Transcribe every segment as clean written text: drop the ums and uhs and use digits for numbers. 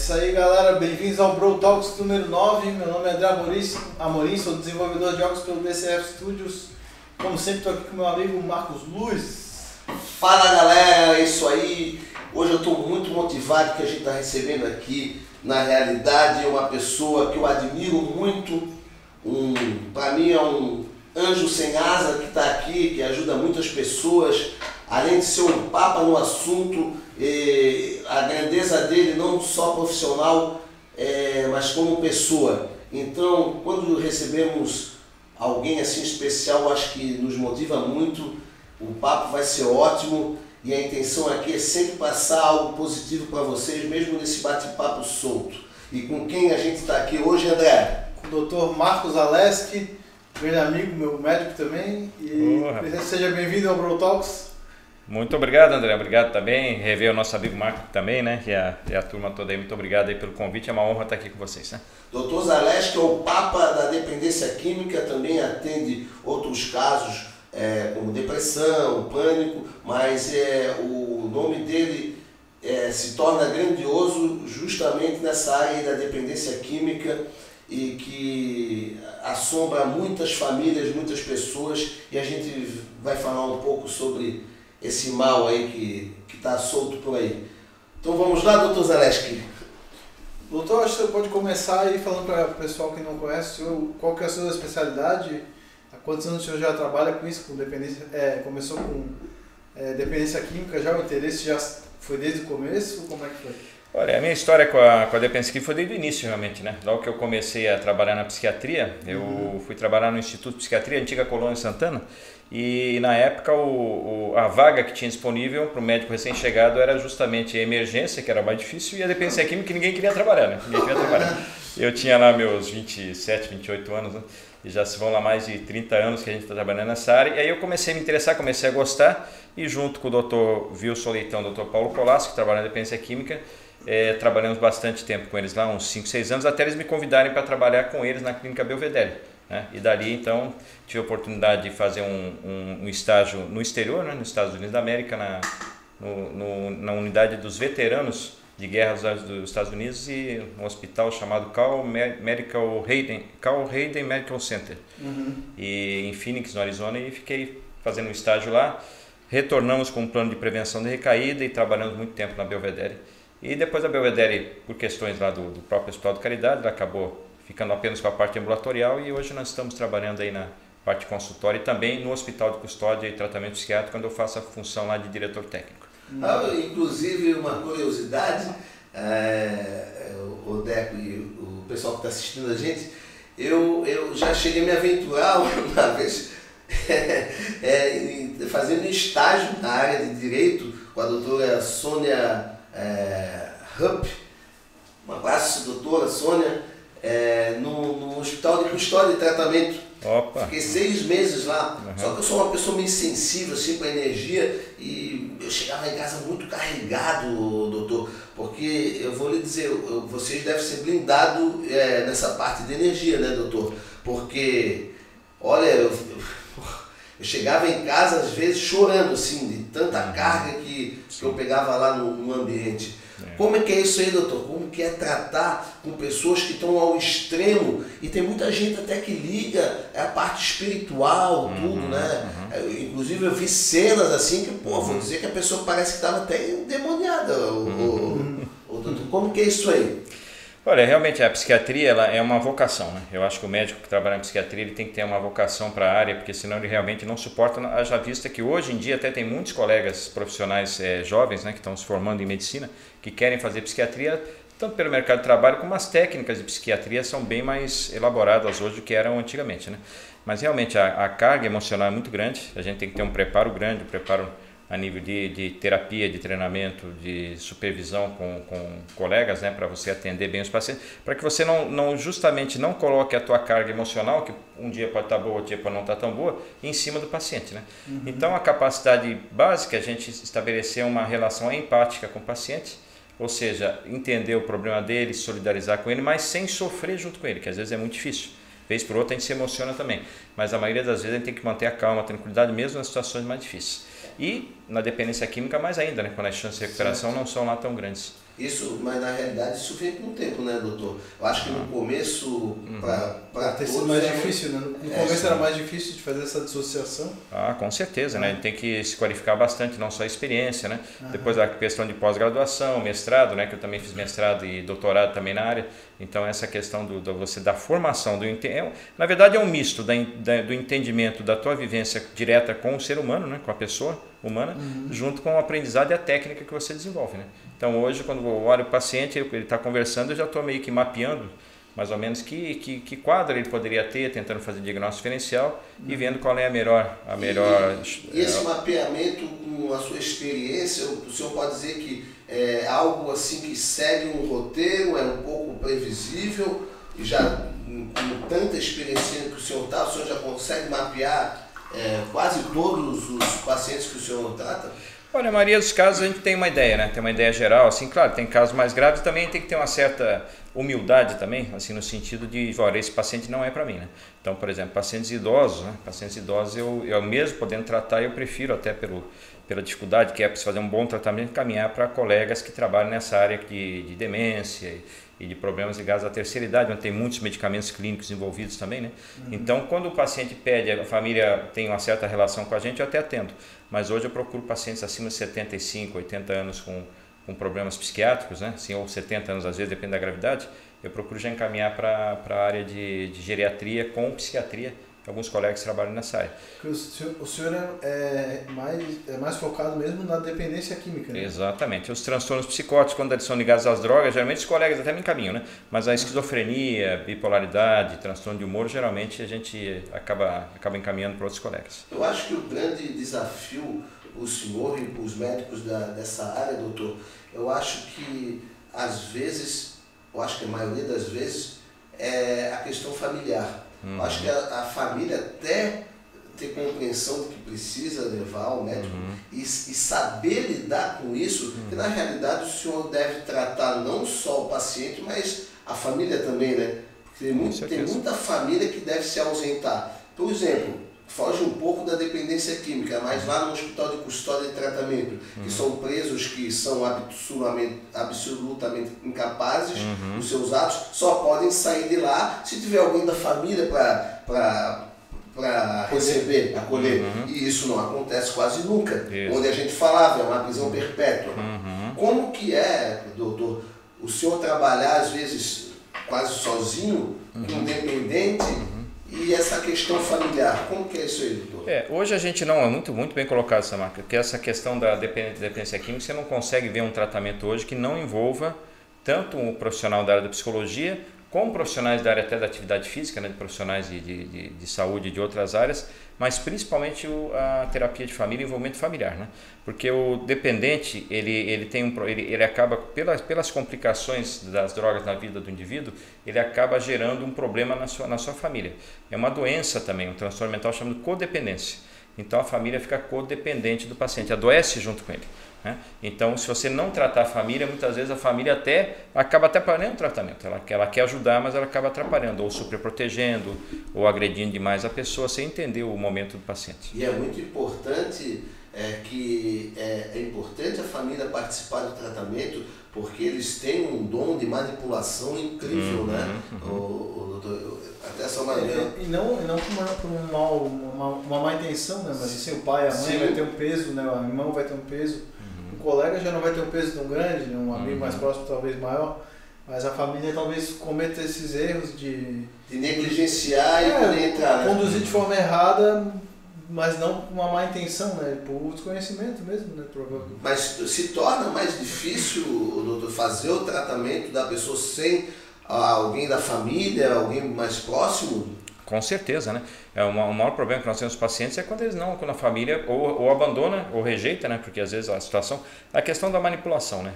isso aí, galera. Bem-vindos ao Bro Talks número 9. Meu nome é André Amorim, sou desenvolvedor de jogos pelo DCF Studios. Como sempre, estou aqui com meu amigo Marcos Luz. Fala, galera, é isso aí. Hoje eu estou muito motivado que a gente está recebendo aqui, na realidade, uma pessoa que eu admiro muito. Para mim é um anjo sem asa que está aqui, que ajuda muitas pessoas. Além de ser um papa no assunto, a grandeza dele não só profissional, mas como pessoa. Então, quando recebemos alguém assim especial, acho que nos motiva muito, o papo vai ser ótimo e a intenção aqui é sempre passar algo positivo para vocês, mesmo nesse bate-papo solto. E com quem a gente está aqui hoje, André? Com o Dr. Marcos Aleski, grande amigo, meu médico também. E seja bem-vindo ao Bro Talks. Muito obrigado, André. Obrigado também. Rever o nosso amigo Marco também, né? E a turma toda aí. Muito obrigado aí pelo convite. É uma honra estar aqui com vocês, né? Dr. Zaleski é o papa da dependência química, também atende outros casos como depressão, pânico, mas o nome dele se torna grandioso justamente nessa área da dependência química e que assombra muitas famílias, muitas pessoas, e a gente vai falar um pouco sobre esse mal aí que está solto por aí. Então vamos lá, doutor Zaleski. Doutor, acho que você pode começar aí falando para o pessoal que não conhece qual que é a sua especialidade, há quantos anos o senhor já trabalha com isso, com dependência, começou com dependência química já, o interesse já foi desde o começo, como é que foi? Olha, a minha história com a dependência química foi desde o início, realmente, né? Logo que eu comecei a trabalhar na psiquiatria, eu fui trabalhar no Instituto de Psiquiatria, antiga Colônia Santana, e na época a vaga que tinha disponível para o médico recém-chegado era justamente a emergência, que era mais difícil, e a dependência química, que ninguém queria trabalhar, né? Ninguém queria trabalhar. Eu tinha lá meus 27, 28 anos, né? E já se vão lá mais de 30 anos que a gente está trabalhando nessa área, e aí eu comecei a me interessar, comecei a gostar, e junto com o Dr. Wilson Leitão, o Dr. Paulo Colasso, que trabalha na dependência química, trabalhamos bastante tempo com eles lá, uns 5, 6 anos, até eles me convidarem para trabalhar com eles na Clínica Belvedere. Né? E dali, então, tive a oportunidade de fazer um estágio no exterior, né? Nos Estados Unidos da América, na unidade dos veteranos de guerra dos Estados Unidos e um hospital chamado Carl Hayden Medical Center. E em Phoenix, no Arizona, e fiquei fazendo um estágio lá. Retornamos com um plano de prevenção de recaída e trabalhamos muito tempo na Belvedere. E depois a Belvedere, por questões lá do próprio Hospital de Caridade, ela acabou ficando apenas com a parte ambulatorial, e hoje nós estamos trabalhando aí na parte consultória e também no Hospital de Custódia e Tratamento Psiquiátrico, quando eu faço a função lá de diretor técnico. Inclusive, uma curiosidade, o Deco e o pessoal que está assistindo a gente, eu já cheguei a me aventurar uma vez fazendo estágio na área de Direito com a doutora Sônia Rupp. Um abraço, doutora Sônia, no Hospital de Custódia e Tratamento. Opa. Fiquei 6 meses lá, só que eu sou uma pessoa meio sensível assim, para energia, e eu chegava em casa muito carregado, doutor, porque eu vou lhe dizer, vocês devem ser blindados nessa parte de energia, né, doutor? Porque, olha, eu chegava em casa às vezes chorando assim, de tanta carga que eu pegava lá no ambiente. Como é que é isso aí, doutor? Como que é tratar com pessoas que estão ao extremo? E tem muita gente até que liga a parte espiritual, tudo, né? Inclusive eu vi cenas assim que, vou dizer que a pessoa parece que estava até endemoniada. Doutor, como que é isso aí? Olha, realmente a psiquiatria ela é uma vocação, né? Eu acho que o médico que trabalha em psiquiatria ele tem que ter uma vocação para a área, porque senão ele realmente não suporta, haja vista que hoje em dia até tem muitos colegas profissionais jovens, né, que estão se formando em medicina, que querem fazer psiquiatria, tanto pelo mercado de trabalho como as técnicas de psiquiatria são bem mais elaboradas hoje do que eram antigamente, né? Mas realmente a carga emocional é muito grande, a gente tem que ter um preparo grande, a nível de terapia, de treinamento, de supervisão com colegas, né, para você atender bem os pacientes, para que você justamente não coloque a tua carga emocional, que um dia pode estar boa, outro dia pode não estar tão boa, em cima do paciente, né? Então a capacidade básica é a gente estabelecer uma relação empática com o paciente, ou seja, entender o problema dele, solidarizar com ele, mas sem sofrer junto com ele, que às vezes é muito difícil. Vez por outra a gente se emociona também, mas a maioria das vezes a gente tem que manter a calma, a tranquilidade, mesmo nas situações mais difíceis. E na dependência química mais ainda, né? Quando as chances de recuperação não são lá tão grandes. Isso, mas na realidade isso vem com o tempo, né, doutor? Eu acho que no começo, para ter sido mais difícil, né? No começo era mais difícil de fazer essa dissociação. Com certeza, né? A gente tem que se qualificar bastante, não só a experiência, né? Depois a questão de pós-graduação, mestrado, né? Que eu também fiz mestrado e doutorado também na área. Então essa questão da formação, na verdade é um misto do entendimento da tua vivência direta com o ser humano, né? Com a pessoa humana, junto com o aprendizado e a técnica que você desenvolve, né? Então hoje quando eu olho o paciente, ele está conversando, eu já estou meio que mapeando mais ou menos que quadro ele poderia ter, tentando fazer diagnóstico diferencial e vendo qual é a melhor... E esse mapeamento, com a sua experiência, o senhor pode dizer que é algo assim que segue um roteiro, é um pouco previsível, e já com tanta experiência que o senhor já consegue mapear quase todos os pacientes que o senhor trata? Olha, a maioria dos casos a gente tem uma ideia, né? Tem uma ideia geral, assim, claro, tem casos mais graves também, tem que ter uma certa humildade também, assim, no sentido de, olha, esse paciente não é para mim, né? Então, por exemplo, pacientes idosos, né? Pacientes idosos eu mesmo podendo tratar, eu prefiro até pela dificuldade que é para fazer um bom tratamento, caminhar para colegas que trabalham nessa área de demência e de problemas ligados à terceira idade, onde tem muitos medicamentos clínicos envolvidos também, né? Então, quando o paciente pede, a família tem uma certa relação com a gente, eu até atendo. Mas hoje eu procuro pacientes acima de 75, 80 anos com problemas psiquiátricos, né? Assim, ou 70 anos, às vezes, depende da gravidade. Eu procuro já encaminhar para a área de geriatria com psiquiatria, que alguns colegas trabalham nessa área. O senhor é mais focado mesmo na dependência química, né? Exatamente. Os transtornos psicóticos, quando eles são ligados às drogas, geralmente os colegas até me encaminham, né? Mas a esquizofrenia, bipolaridade, transtorno de humor, geralmente a gente acaba encaminhando para outros colegas. Eu acho que o grande desafio, o senhor e os médicos dessa área, doutor, eu acho que às vezes, eu acho que a maioria das vezes, é a questão familiar. Eu acho que a família até ter compreensão do que precisa levar ao médico e saber lidar com isso, que na realidade o senhor deve tratar não só o paciente, mas a família também, né? Porque tem muita família que deve se ausentar. Por exemplo, foge um pouco da dependência química, mas lá no hospital de custódia e tratamento, que são presos que são absolutamente incapazes dos seus atos, só podem sair de lá se tiver alguém da família para receber, acolher. E isso não acontece quase nunca. Onde a gente falava, é uma prisão perpétua. Como que é, doutor, o senhor trabalhar às vezes quase sozinho, independente, e essa questão familiar, como que é isso aí, doutor? Hoje a gente não, é muito bem colocado essa marca, porque essa questão da dependência química, você não consegue ver um tratamento hoje que não envolva tanto um profissional da área da psicologia, como profissionais da área até da atividade física, né, de profissionais de saúde de outras áreas, mas principalmente a terapia de família e envolvimento familiar, né? Porque o dependente, ele acaba, pelas complicações das drogas na vida do indivíduo, ele acaba gerando um problema na sua família. É uma doença também, um transtorno mental chamado codependência. Então a família fica codependente do paciente, adoece junto com ele, né? Então, se você não tratar a família, muitas vezes a família acaba atrapalhando o tratamento. Ela quer ajudar, mas ela acaba atrapalhando, ou superprotegendo, ou agredindo demais a pessoa sem entender o momento do paciente. E é muito importante é importante a família participar do tratamento, porque eles têm um dom de manipulação incrível, né? Até essa maneira. E não com uma má intenção, né? Mas assim, o pai, a mãe vai ter um peso, né? O irmão vai ter um peso. O colega já não vai ter um peso tão grande, né? Um amigo mais próximo talvez maior, mas a família talvez cometa esses erros de negligenciar e poder entrar, né? Conduzir de forma errada, mas não com uma má intenção, né? Por desconhecimento mesmo, né? Provavelmente. Mas se torna mais difícil, doutor, fazer o tratamento da pessoa sem alguém da família, alguém mais próximo? Com certeza, né? O maior problema que nós temos com os pacientes é quando a família ou abandona ou rejeita, né? Porque às vezes a questão da manipulação, né?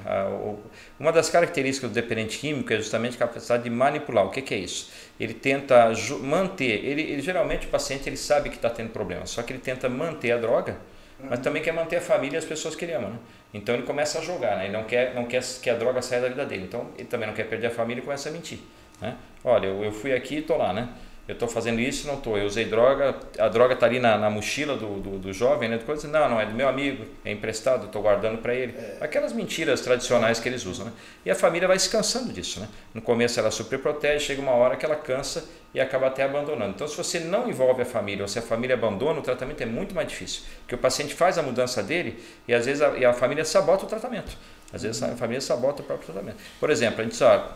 Uma das características do dependente químico é justamente a capacidade de manipular. O que é isso? Ele tenta manter, geralmente o paciente ele sabe que está tendo problema, só que ele tenta manter a droga, mas também quer manter a família e as pessoas que ele ama, né? Então ele começa a jogar, né? Ele não quer que a droga saia da vida dele, então ele também não quer perder a família e começa a mentir, né? Olha, eu fui aqui e estou lá, né? eu estou fazendo isso, não estou, eu usei droga, a droga está ali na mochila do jovem, né? Coisa, não é do meu amigo, é emprestado, estou guardando para ele. Aquelas mentiras tradicionais que eles usam, né? E a família vai se cansando disso, né? No começo ela super protege, chega uma hora que ela cansa e acaba até abandonando. Então, se você não envolve a família ou se a família abandona, o tratamento é muito mais difícil, porque o paciente faz a mudança dele e às vezes a família sabota o tratamento. Às vezes a família sabota o próprio tratamento. Por exemplo, a gente sabe,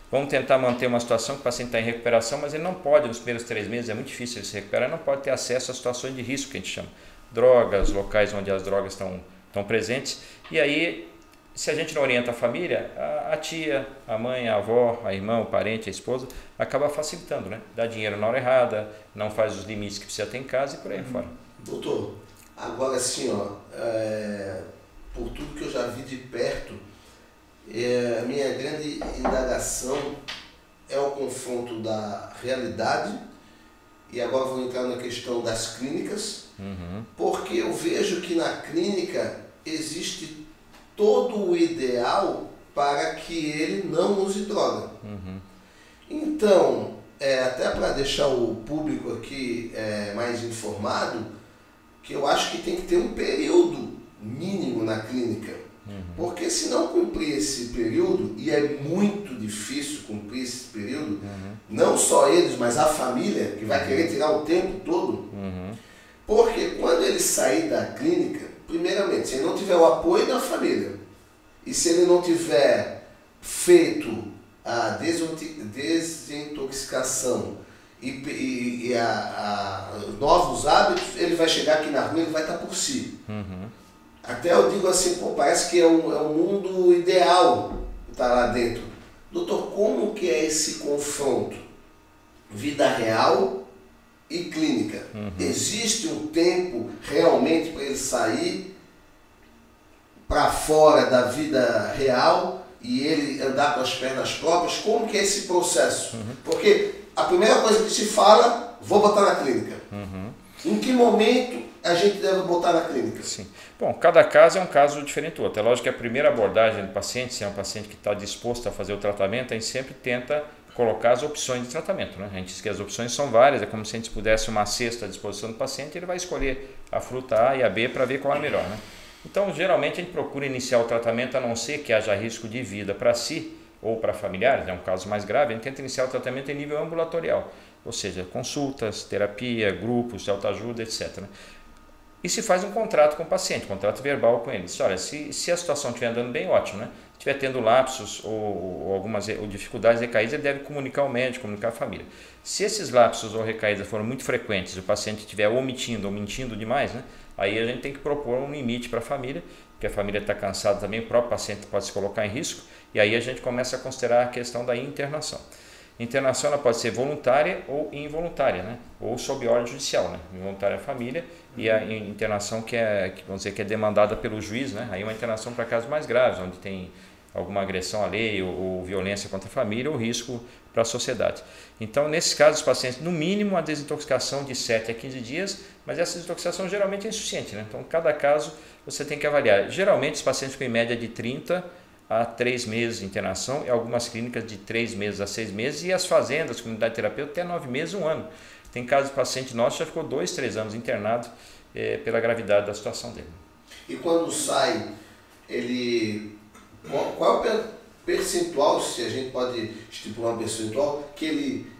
vamos tentar manter uma situação que o paciente está em recuperação, mas ele não pode, nos primeiros 3 meses, é muito difícil ele se recuperar, não pode ter acesso a situações de risco, que a gente chama. Drogas, locais onde as drogas estão presentes. E aí, se a gente não orienta a família, a tia, a mãe, a avó, a irmã, o parente, a esposa, acaba facilitando, né? Dá dinheiro na hora errada, não faz os limites que precisa ter em casa e por aí fora. Doutor, agora sim, por tudo que eu já vi de perto, a minha grande indagação é o confronto da realidade, e agora vou entrar na questão das clínicas, porque eu vejo que na clínica existe todo o ideal para que ele não use droga. Então, até para deixar o público aqui mais informado, que eu acho que tem que ter um período mínimo na clínica, porque se não cumprir esse período, e é muito difícil cumprir esse período, não só eles, mas a família, que vai querer tirar o tempo todo, porque quando ele sair da clínica, primeiramente, se ele não tiver o apoio da família, e se ele não tiver feito a desintoxicação e novos hábitos, ele vai chegar aqui na rua e ele vai estar por si. Até eu digo assim, parece que é um mundo ideal estar lá dentro. Doutor, como que é esse confronto? Vida real e clínica. Existe um tempo realmente para ele sair para fora da vida real e ele andar com as pernas próprias? Como que é esse processo? Porque a primeira coisa que se fala, vou botar na clínica. Em que momento a gente deve botar na clínica? Sim. Bom, cada caso é um caso diferente do outro. É lógico que a primeira abordagem do paciente, se é um paciente que está disposto a fazer o tratamento, a gente sempre tenta colocar as opções de tratamento, né? A gente diz que as opções são várias, é como se a gente pudesse uma cesta à disposição do paciente, ele vai escolher a fruta A e a B para ver qual é a melhor, né? Então, geralmente a gente procura iniciar o tratamento, a não ser que haja risco de vida para si ou para familiares, é um caso mais grave, a gente tenta iniciar o tratamento em nível ambulatorial, ou seja, consultas, terapia, grupos de autoajuda, etc. E se faz um contrato com o paciente, contrato verbal com ele. Diz, olha, se a situação estiver andando bem, ótimo, né? Estiver tendo lapsos ou algumas dificuldades, recaídas, ele deve comunicar ao médico, comunicar à família. Se esses lapsos ou recaídas forem muito frequentes, o paciente estiver omitindo ou mentindo demais, né? Aí a gente tem que propor um limite para a família, porque a família está cansada também, o próprio paciente pode se colocar em risco, e aí a gente começa a considerar a questão da internação. Internação ela pode ser voluntária ou involuntária, né? Ou sob ordem judicial, né? Involuntária é a família e a internação vamos dizer, que é demandada pelo juiz, né? Aí uma internação para casos mais graves, onde tem alguma agressão à lei ou violência contra a família ou risco para a sociedade. Então, nesses casos, os pacientes, no mínimo, a desintoxicação de 7 a 15 dias, mas essa desintoxicação geralmente é insuficiente, né? Então, cada caso você tem que avaliar. Geralmente, os pacientes com em média de 30 a 3 meses de internação, e algumas clínicas de 3 meses a 6 meses, e as fazendas, comunidade terapêutica, até 9 meses, 1 ano. Tem casos de paciente nosso que já ficou 2, 3 anos internado pela gravidade da situação dele. E quando sai, qual é o percentual, se a gente pode estipular um percentual, que ele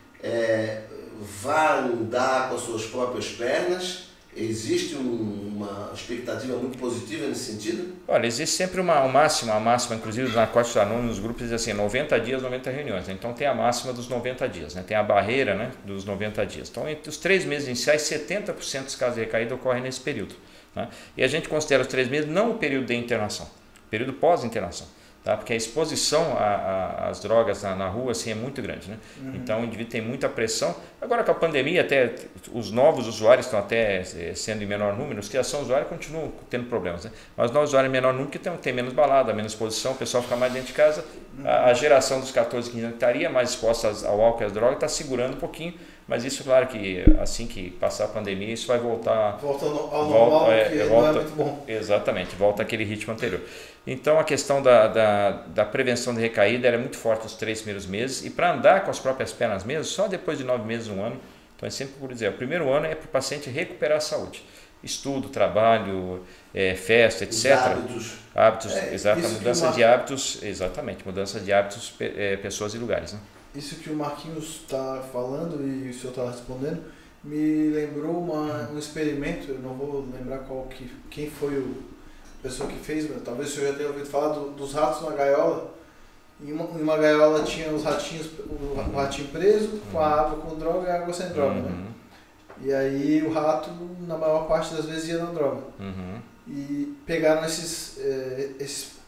vai andar com as suas próprias pernas? Existe uma expectativa muito positiva nesse sentido? Olha, existe sempre uma máxima, inclusive na Narcóticos Anônimos, nos grupos diz assim, 90 dias, 90 reuniões. Né? Então tem a máxima dos 90 dias, né? Tem a barreira, né, dos 90 dias. Então entre os 3 meses iniciais, 70% dos casos de recaída ocorrem nesse período. Né? E a gente considera os 3 meses não o período de internação, o período pós-internação. Tá? Porque a exposição às drogas na rua assim, é muito grande, né? Então o indivíduo tem muita pressão. Agora com a pandemia, até os novos usuários estão até sendo em menor número, os que já são usuários continuam tendo problemas, né? Mas os novos usuários em menor número que tem menos balada, menos exposição, o pessoal fica mais dentro de casa. A geração dos 14, 15 anos que estaria mais exposta ao álcool e às drogas está segurando um pouquinho, mas isso claro que assim que passar a pandemia isso vai voltar... Volta ao normal, que não é muito bom. Exatamente, volta àquele ritmo anterior. Então a questão da prevenção de recaída era muito forte nos 3 primeiros meses, e para andar com as próprias pernas mesmo, só depois de 9 meses, 1 ano, Então, eu sempre procuro dizer, o primeiro ano é para o paciente recuperar a saúde. Estudo, trabalho, festa, etc. Os hábitos, exatamente, mudança de hábitos, exatamente, mudança de hábitos, pessoas e lugares, né? Isso que o Marquinhos está falando e o senhor está respondendo me lembrou um experimento, eu não vou lembrar quem foi a pessoa que fez, mas talvez o senhor já tenha ouvido falar dos ratos na gaiola. Em uma gaiola tinha os ratinhos, o ratinho preso, com a água com droga e a água sem droga, né? E aí o rato, na maior parte das vezes, ia na droga. E pegaram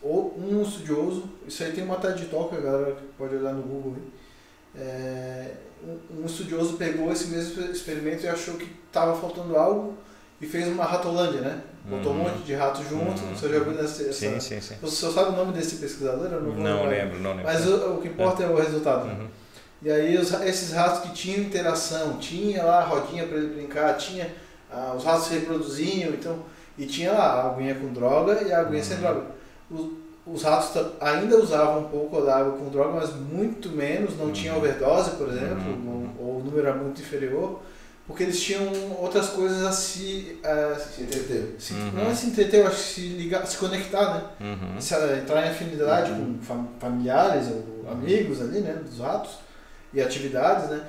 um estudioso, isso aí tem uma TED Talk, a galera pode olhar no Google aí. Um estudioso pegou esse mesmo experimento e achou que estava faltando algo e fez uma ratolândia, né? Botou um monte de rato junto. O senhor já viu nessa... Sim. O senhor sabe o nome desse pesquisador? Eu não lembro. Mas o que importa é o resultado. E aí esses ratos que tinham interação, tinha lá a rodinha para ele brincar, tinha os ratos se reproduziam, então, e tinha lá a aguinha com droga e a aguinha sem droga. Os ratos ainda usavam um pouco da água com droga, mas muito menos, não tinha overdose, por exemplo, ou o número era muito inferior, porque eles tinham outras coisas a se entreter. Não é se entreter, eu acho que se conectar, né? Entrar em afinidade com familiares ou amigos ali, né, dos ratos e atividades, né?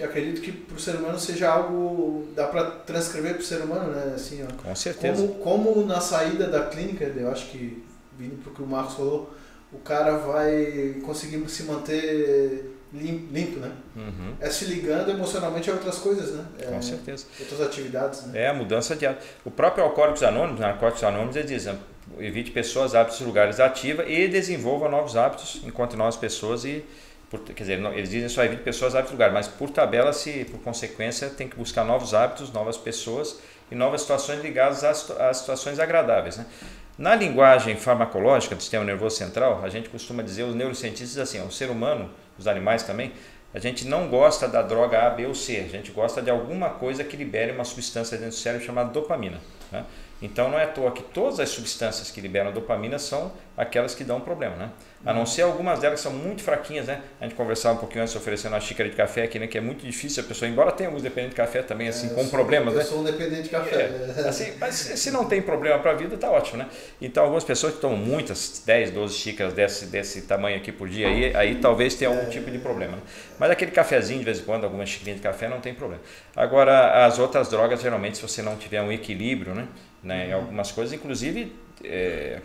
Acredito que para o ser humano seja algo, dá para transcrever para o ser humano, né? Assim, ó, com certeza. Como na saída da clínica, eu acho que, vindo para o que o Marcos falou, o cara vai conseguir se manter limpo, né? É se ligando emocionalmente a outras coisas, né? Com certeza. Outras atividades, né? A mudança de hábito. O próprio Alcoólicos Anônimos, eles dizem, evite pessoas, hábitos e lugares ativos e desenvolva novos hábitos, enquanto novas pessoas quer dizer, eles dizem só evite pessoas, hábitos e lugares, mas por tabela, por consequência, tem que buscar novos hábitos, novas pessoas e novas situações ligadas às situações agradáveis, né? Na linguagem farmacológica do sistema nervoso central, a gente costuma dizer, os neurocientistas, assim, o ser humano, os animais também, a gente não gosta da droga A, B ou C, a gente gosta de alguma coisa que libere uma substância dentro do cérebro chamada dopamina, né? Então não é à toa que todas as substâncias que liberam dopamina são aquelas que dão problema, né? A não ser algumas delas que são muito fraquinhas, né? A gente conversava um pouquinho antes oferecendo uma xícara de café aqui, né? Que é muito difícil a pessoa, embora tenha alguns dependentes de café também, assim, com problemas, né? Eu sou um dependente de café. Assim, mas se não tem problema para a vida, tá ótimo, né? Então algumas pessoas que tomam muitas, 10, 12 xícaras desse tamanho aqui por dia, aí talvez tenha algum tipo de problema, né? Mas aquele cafezinho de vez em quando, algumas xícaras de café, não tem problema. Agora, as outras drogas, geralmente, se você não tiver um equilíbrio, né? Em algumas coisas, inclusive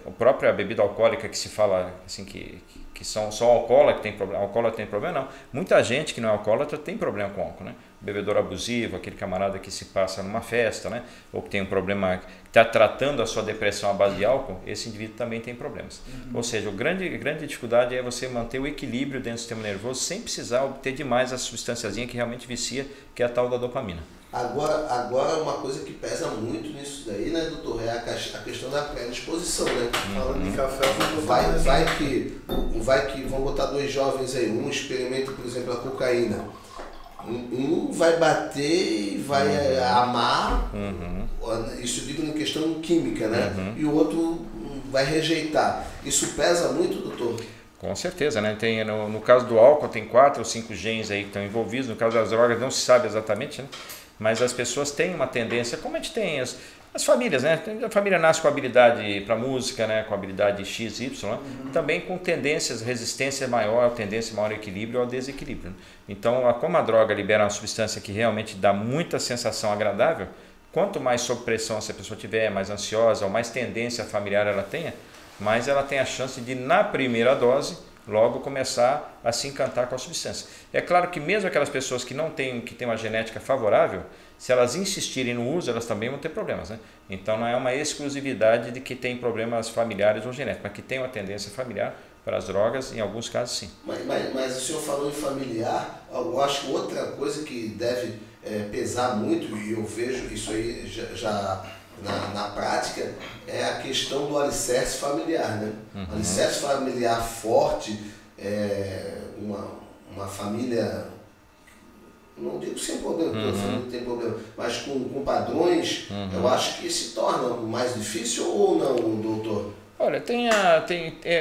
a própria bebida alcoólica que se fala assim que são só alcoólatra que tem problema, não. Muita gente que não é alcoólatra tem problema com álcool, né? Bebedor abusivo, aquele camarada que se passa numa festa, né? Ou que tem um problema, está tratando a sua depressão à base de álcool, esse indivíduo também tem problemas. Ou seja, a grande dificuldade é você manter o equilíbrio dentro do sistema nervoso sem precisar obter demais a substânciazinha que realmente vicia, que é a tal da dopamina. Agora uma coisa que pesa muito nisso daí, né, doutor, é a questão da predisposição, né? Falando de café, vai que vão botar dois jovens aí, um experimenta, por exemplo, a cocaína. Um vai bater e vai amar, isso digo em questão química, né? E o outro vai rejeitar. Isso pesa muito, doutor? Com certeza, né? Tem, no caso do álcool tem 4 ou 5 genes aí que estão envolvidos, no caso das drogas não se sabe exatamente, né? Mas as pessoas têm uma tendência, como a gente tem as famílias, né? A família nasce com habilidade para música, né? Com habilidade X, Y, né? Também com tendências, resistência maior, tendência maior ao equilíbrio ou ao desequilíbrio, né? Então, como a droga libera uma substância que realmente dá muita sensação agradável, quanto mais sob pressão essa pessoa tiver, mais ansiosa ou mais tendência familiar ela tenha, mais ela tem a chance de, na primeira dose, logo começar a se encantar com a substância. É claro que mesmo aquelas pessoas que têm uma genética favorável, se elas insistirem no uso, elas também vão ter problemas, né? Então não é uma exclusividade de que tem problemas familiares ou genéticos, mas que tem uma tendência familiar para as drogas, em alguns casos sim. Mas o senhor falou em familiar, eu acho que outra coisa que deve pesar muito, e eu vejo isso aí já na prática, é a questão do alicerce familiar, né? Alicerce familiar forte, uma família, não digo sem problema, toda família tem problema, mas com padrões, eu acho que se torna mais difícil ou não, doutor? Olha,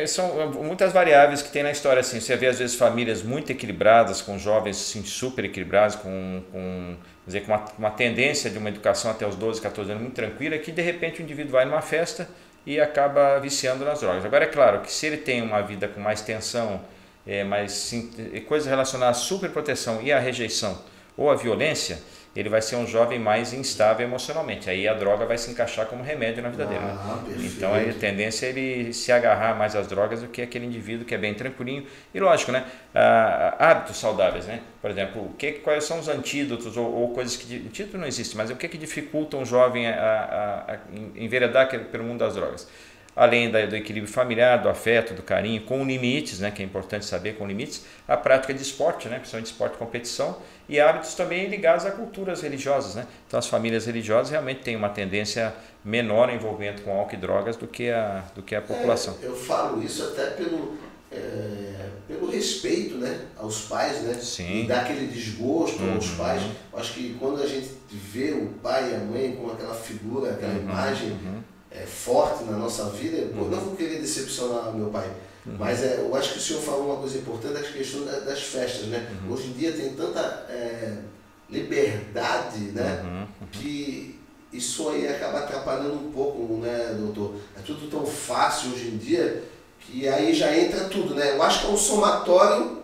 são muitas variáveis que tem na história, assim. Você vê às vezes famílias muito equilibradas, com jovens assim, super equilibrados, com uma tendência de uma educação até os 12, 14 anos muito tranquila, que de repente o indivíduo vai numa festa e acaba viciando nas drogas. Agora é claro que se ele tem uma vida com mais tensão, coisas relacionadas à superproteção e à rejeição ou à violência, ele vai ser um jovem mais instável emocionalmente. Aí a droga vai se encaixar como remédio na vida dele. Né? Então a tendência é ele se agarrar mais às drogas do que aquele indivíduo que é bem tranquilinho. E lógico, né? Hábitos saudáveis, né? Por exemplo, quais são os antídotos ou coisas que... Antídoto não existe, mas o que dificulta um jovem a enveredar pelo mundo das drogas? Além do equilíbrio familiar, do afeto, do carinho, com limites, né, que é importante saber, com limites, a prática de esporte, né, principalmente esporte de competição, e hábitos também ligados a culturas religiosas. Né? Então as famílias religiosas realmente têm uma tendência menor ao envolvimento com álcool e drogas do que a população. Eu falo isso até pelo respeito, né, aos pais, né? Sim. E dá aquele desgosto aos pais. Eu acho que quando a gente vê o pai e a mãe com aquela figura, aquela imagem forte na nossa vida, eu não vou querer decepcionar meu pai. Mas eu acho que o senhor falou uma coisa importante, a questão das festas, né? Hoje em dia tem tanta liberdade, né? Que isso aí acaba atrapalhando um pouco, né, doutor? É tudo tão fácil hoje em dia que aí já entra tudo, né? Eu acho que é um somatório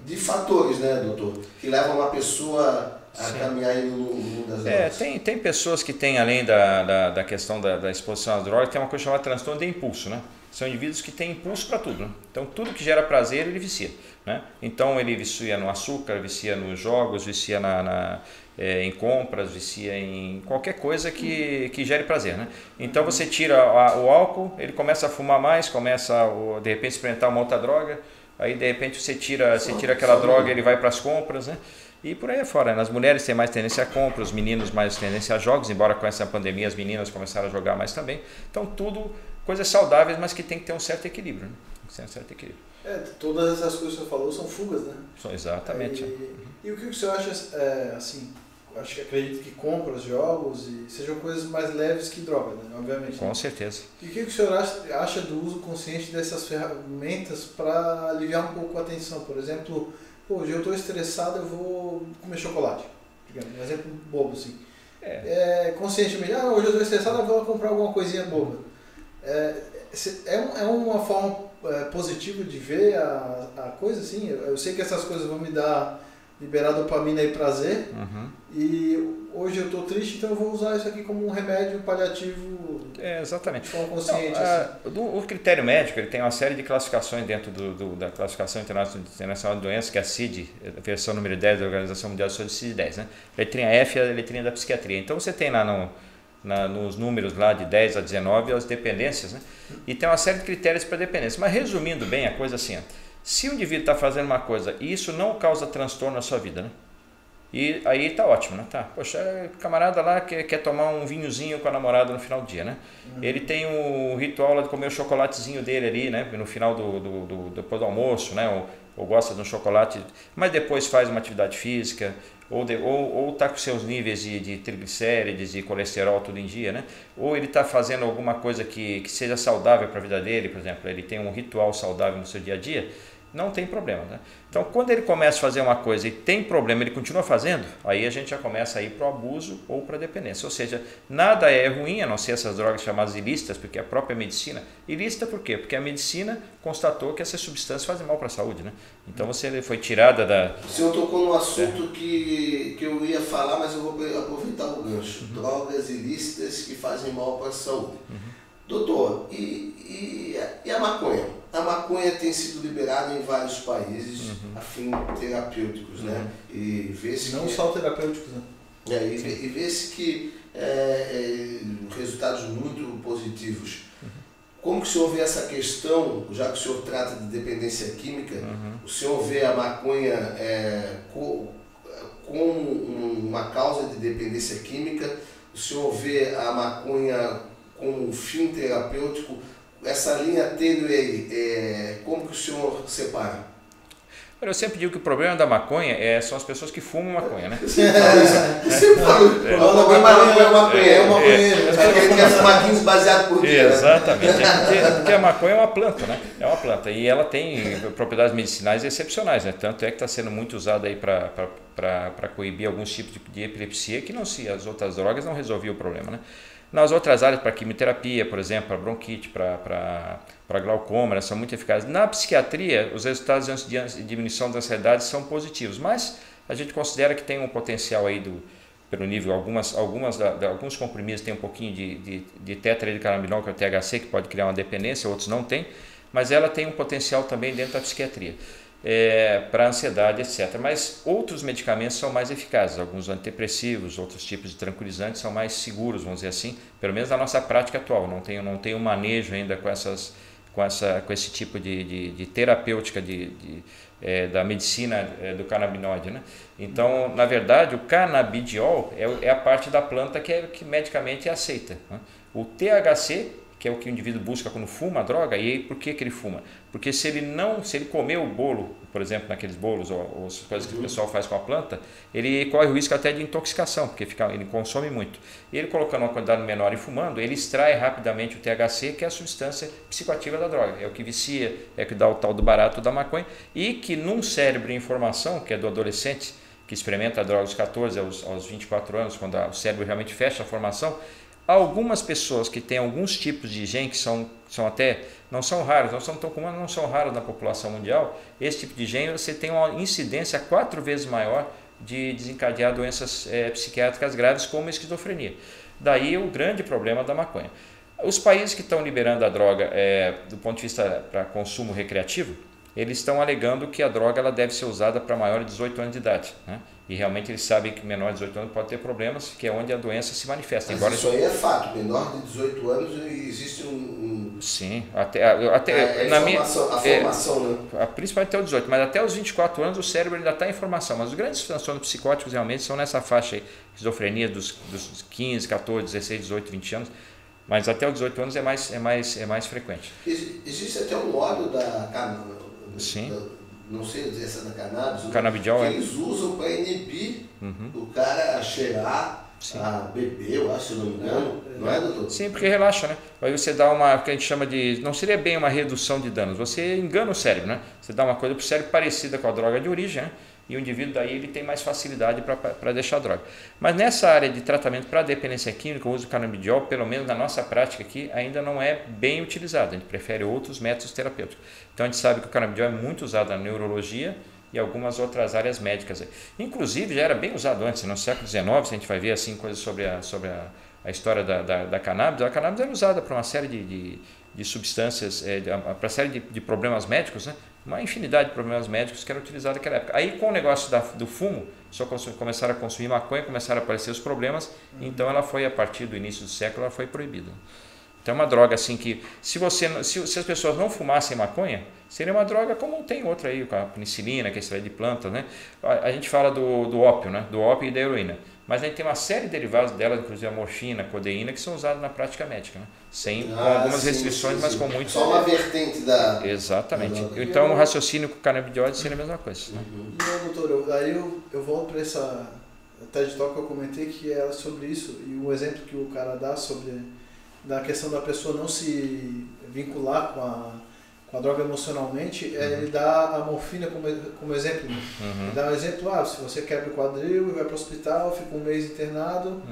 de fatores, né, doutor? Que levam uma pessoa a caminhar aí no mundo das drogas. Tem pessoas que têm, além da questão da exposição às drogas, tem uma coisa chamada transtorno de impulso, né? São indivíduos que têm impulso para tudo, né? Então tudo que gera prazer ele vicia, né? Então ele vicia no açúcar, vicia nos jogos, vicia em compras, vicia em qualquer coisa que gere prazer, né? Então você tira o álcool, ele começa a fumar mais, começa a, de repente, experimentar uma outra droga, aí de repente você tira aquela droga, ele vai para as compras, né? E por aí afora, né? As mulheres têm mais tendência a compra, os meninos mais tendência a jogos, embora com essa pandemia as meninas começaram a jogar mais também. Então tudo coisas saudáveis, mas que tem que ter um certo equilíbrio, né? Tem um certo equilíbrio. Todas essas coisas que você falou são fugas, né? Exatamente. E o que você acha, assim, acredito que compras, jogos, sejam coisas mais leves que droga, né? Obviamente. Com certeza. E o que o senhor acha do uso consciente dessas ferramentas para aliviar um pouco a tensão? Por exemplo, hoje eu estou estressado, eu vou comer chocolate. Digamos, um exemplo bobo, assim. Conscientemente, hoje eu estou estressado, eu vou comprar alguma coisinha boba. É uma forma positiva de ver a coisa, assim. Eu sei que essas coisas vão me liberar dopamina e prazer. E hoje eu estou triste, então eu vou usar isso aqui como um remédio paliativo. Exatamente. De forma consciente. Então, assim. O critério médico ele tem uma série de classificações dentro da Classificação Internacional de Doenças, que é a CID, a versão número 10 da Organização Mundial de Saúde, CID-10, né? A letrinha F é a letrinha da psiquiatria. Então você tem lá nos números lá de 10 a 19 as dependências, né? E tem uma série de critérios para dependência. Mas resumindo bem a coisa assim, se o indivíduo está fazendo uma coisa e isso não causa transtorno na sua vida, né? E aí tá ótimo, né? Poxa, o camarada lá quer tomar um vinhozinho com a namorada no final do dia, né? Ele tem o ritual lá de comer o chocolatezinho dele ali, né? No final depois do almoço, né? Ou gosta de um chocolate, mas depois faz uma atividade física, ou está com seus níveis de triglicérides e colesterol tudo em dia, né? Ou ele está fazendo alguma coisa que seja saudável para a vida dele, por exemplo, ele tem um ritual saudável no seu dia a dia, não tem problema, né? Então, quando ele começa a fazer uma coisa e tem problema, ele continua fazendo, aí a gente já começa a ir para o abuso ou para a dependência. Ou seja, nada é ruim, a não ser essas drogas chamadas ilícitas, porque a própria medicina... Ilícita por quê? Porque a medicina constatou que essas substâncias fazem mal para a saúde, né? Então, você foi tirada da... O senhor tocou num assunto que eu ia falar, mas eu vou aproveitar o gancho. Drogas ilícitas que fazem mal para a saúde. Doutor, e a maconha? A maconha tem sido liberada em vários países a fins terapêuticos, né? E vê-se não só terapêuticos, né? E vê-se que resultados muito positivos. Como que o senhor vê essa questão, já que o senhor trata de dependência química, o senhor vê a maconha como uma causa de dependência química? O senhor vê a maconha como um fim terapêutico? Essa linha tênue aí, como que o senhor separa? Eu sempre digo que o problema da maconha são as pessoas que fumam maconha, né? Sempre falo. Alguém maconha é maconheiro. Ele quer fumar 15 baseado por dia. Exatamente. Porque a maconha é uma planta, né? É uma planta. E ela tem propriedades medicinais excepcionais, né? Tanto é que está sendo muito usada aí para coibir alguns tipos de epilepsia que as outras drogas não resolviam o problema, né? Nas outras áreas, para quimioterapia, por exemplo, para bronquite, para glaucoma, elas são muito eficazes. Na psiquiatria, os resultados de diminuição da ansiedade são positivos, mas a gente considera que tem um potencial aí pelo nível, alguns comprimidos têm um pouquinho de tetrahidrocannabinol, que é o THC, que pode criar uma dependência, outros não têm, mas ela tem um potencial também dentro da psiquiatria. Para ansiedade, etc. Mas outros medicamentos são mais eficazes, alguns antidepressivos, outros tipos de tranquilizantes são mais seguros, vamos dizer assim, pelo menos na nossa prática atual. Não tenho manejo ainda com esse tipo de terapêutica da medicina do canabinoide, né? Então, na verdade, o canabidiol é a parte da planta que medicamente é aceita, né? O THC, que é o que o indivíduo busca quando fuma a droga. E aí, por que ele fuma? Porque se ele comer o bolo, por exemplo, naqueles bolos ou as coisas que o pessoal faz com a planta, ele corre o risco até de intoxicação, porque ele consome muito. E ele colocando uma quantidade menor e fumando, ele extrai rapidamente o THC, que é a substância psicoativa da droga. É o que vicia, é o que dá o tal do barato da maconha, e que num cérebro em formação, que é do adolescente, que experimenta a droga aos 14 aos 24 anos, quando o cérebro realmente fecha a formação, algumas pessoas que têm alguns tipos de gene que são até, não são raros, não são tão comuns, não são raros na população mundial, esse tipo de gene você tem uma incidência 4 vezes maior de desencadear doenças psiquiátricas graves como a esquizofrenia. Daí o grande problema da maconha. Os países que estão liberando a droga do ponto de vista para consumo recreativo, eles estão alegando que a droga ela deve ser usada para maiores de 18 anos de idade, né? E realmente eles sabem que menor de 18 anos pode ter problemas, que é onde a doença se manifesta. Mas embora isso aí é fato, menor de 18 anos existe Sim, a formação, né? Principalmente até os 18, mas até os 24 anos o cérebro ainda está em formação. Mas os grandes transtornos psicóticos realmente são nessa faixa aí, esquizofrenia dos 15, 14, 16, 18, 20 anos. Mas até os 18 anos é mais frequente. Existe até um óleo Sim. Não sei dizer essa da cannabis, canabidiol, que eles usam para inibir o cara a cheirar, a beber, eu acho, se não me engano, não é, doutor? Sim, porque relaxa, né? Aí você dá o que a gente chama de, não seria bem uma redução de danos, você engana o cérebro, né? Você dá uma coisa para o cérebro parecida com a droga de origem, né? E o indivíduo daí ele tem mais facilidade para deixar a droga. Mas nessa área de tratamento para dependência química, o uso do canabidiol, pelo menos na nossa prática aqui, ainda não é bem utilizado. A gente prefere outros métodos terapêuticos. Então a gente sabe que o canabidiol é muito usado na neurologia e algumas outras áreas médicas. Inclusive já era bem usado antes, no século XIX, se a gente vai ver assim, coisas sobre a história da cannabis. A cannabis era usada para uma série de substâncias, para uma série de problemas médicos, né? Uma infinidade de problemas médicos que eram utilizados naquela época. Aí com o negócio do fumo, só começaram a consumir maconha, começaram a aparecer os problemas, então ela foi, a partir do início do século, ela foi proibida. Então é uma droga assim que, se as pessoas não fumassem maconha, seria uma droga como tem outra aí, com a penicilina, que é extraída de plantas, né? A gente fala do ópio, né? Do ópio e da heroína. Mas a gente tem uma série de derivados dela, inclusive a morfina, a codeína, que são usados na prática médica, né? Com algumas restrições, mas com muito... Só uma vertente da... Exatamente. Então o raciocínio com o canabidiol seria a mesma coisa. Né? E, doutor, daí eu volto para essa TED Talk que eu comentei, que é sobre isso, e o exemplo que o cara dá sobre da questão da pessoa não se vincular com a droga emocionalmente, ele dá a morfina como exemplo. Ele dá um exemplo, se você quebra o quadril e vai para o hospital, fica um mês internado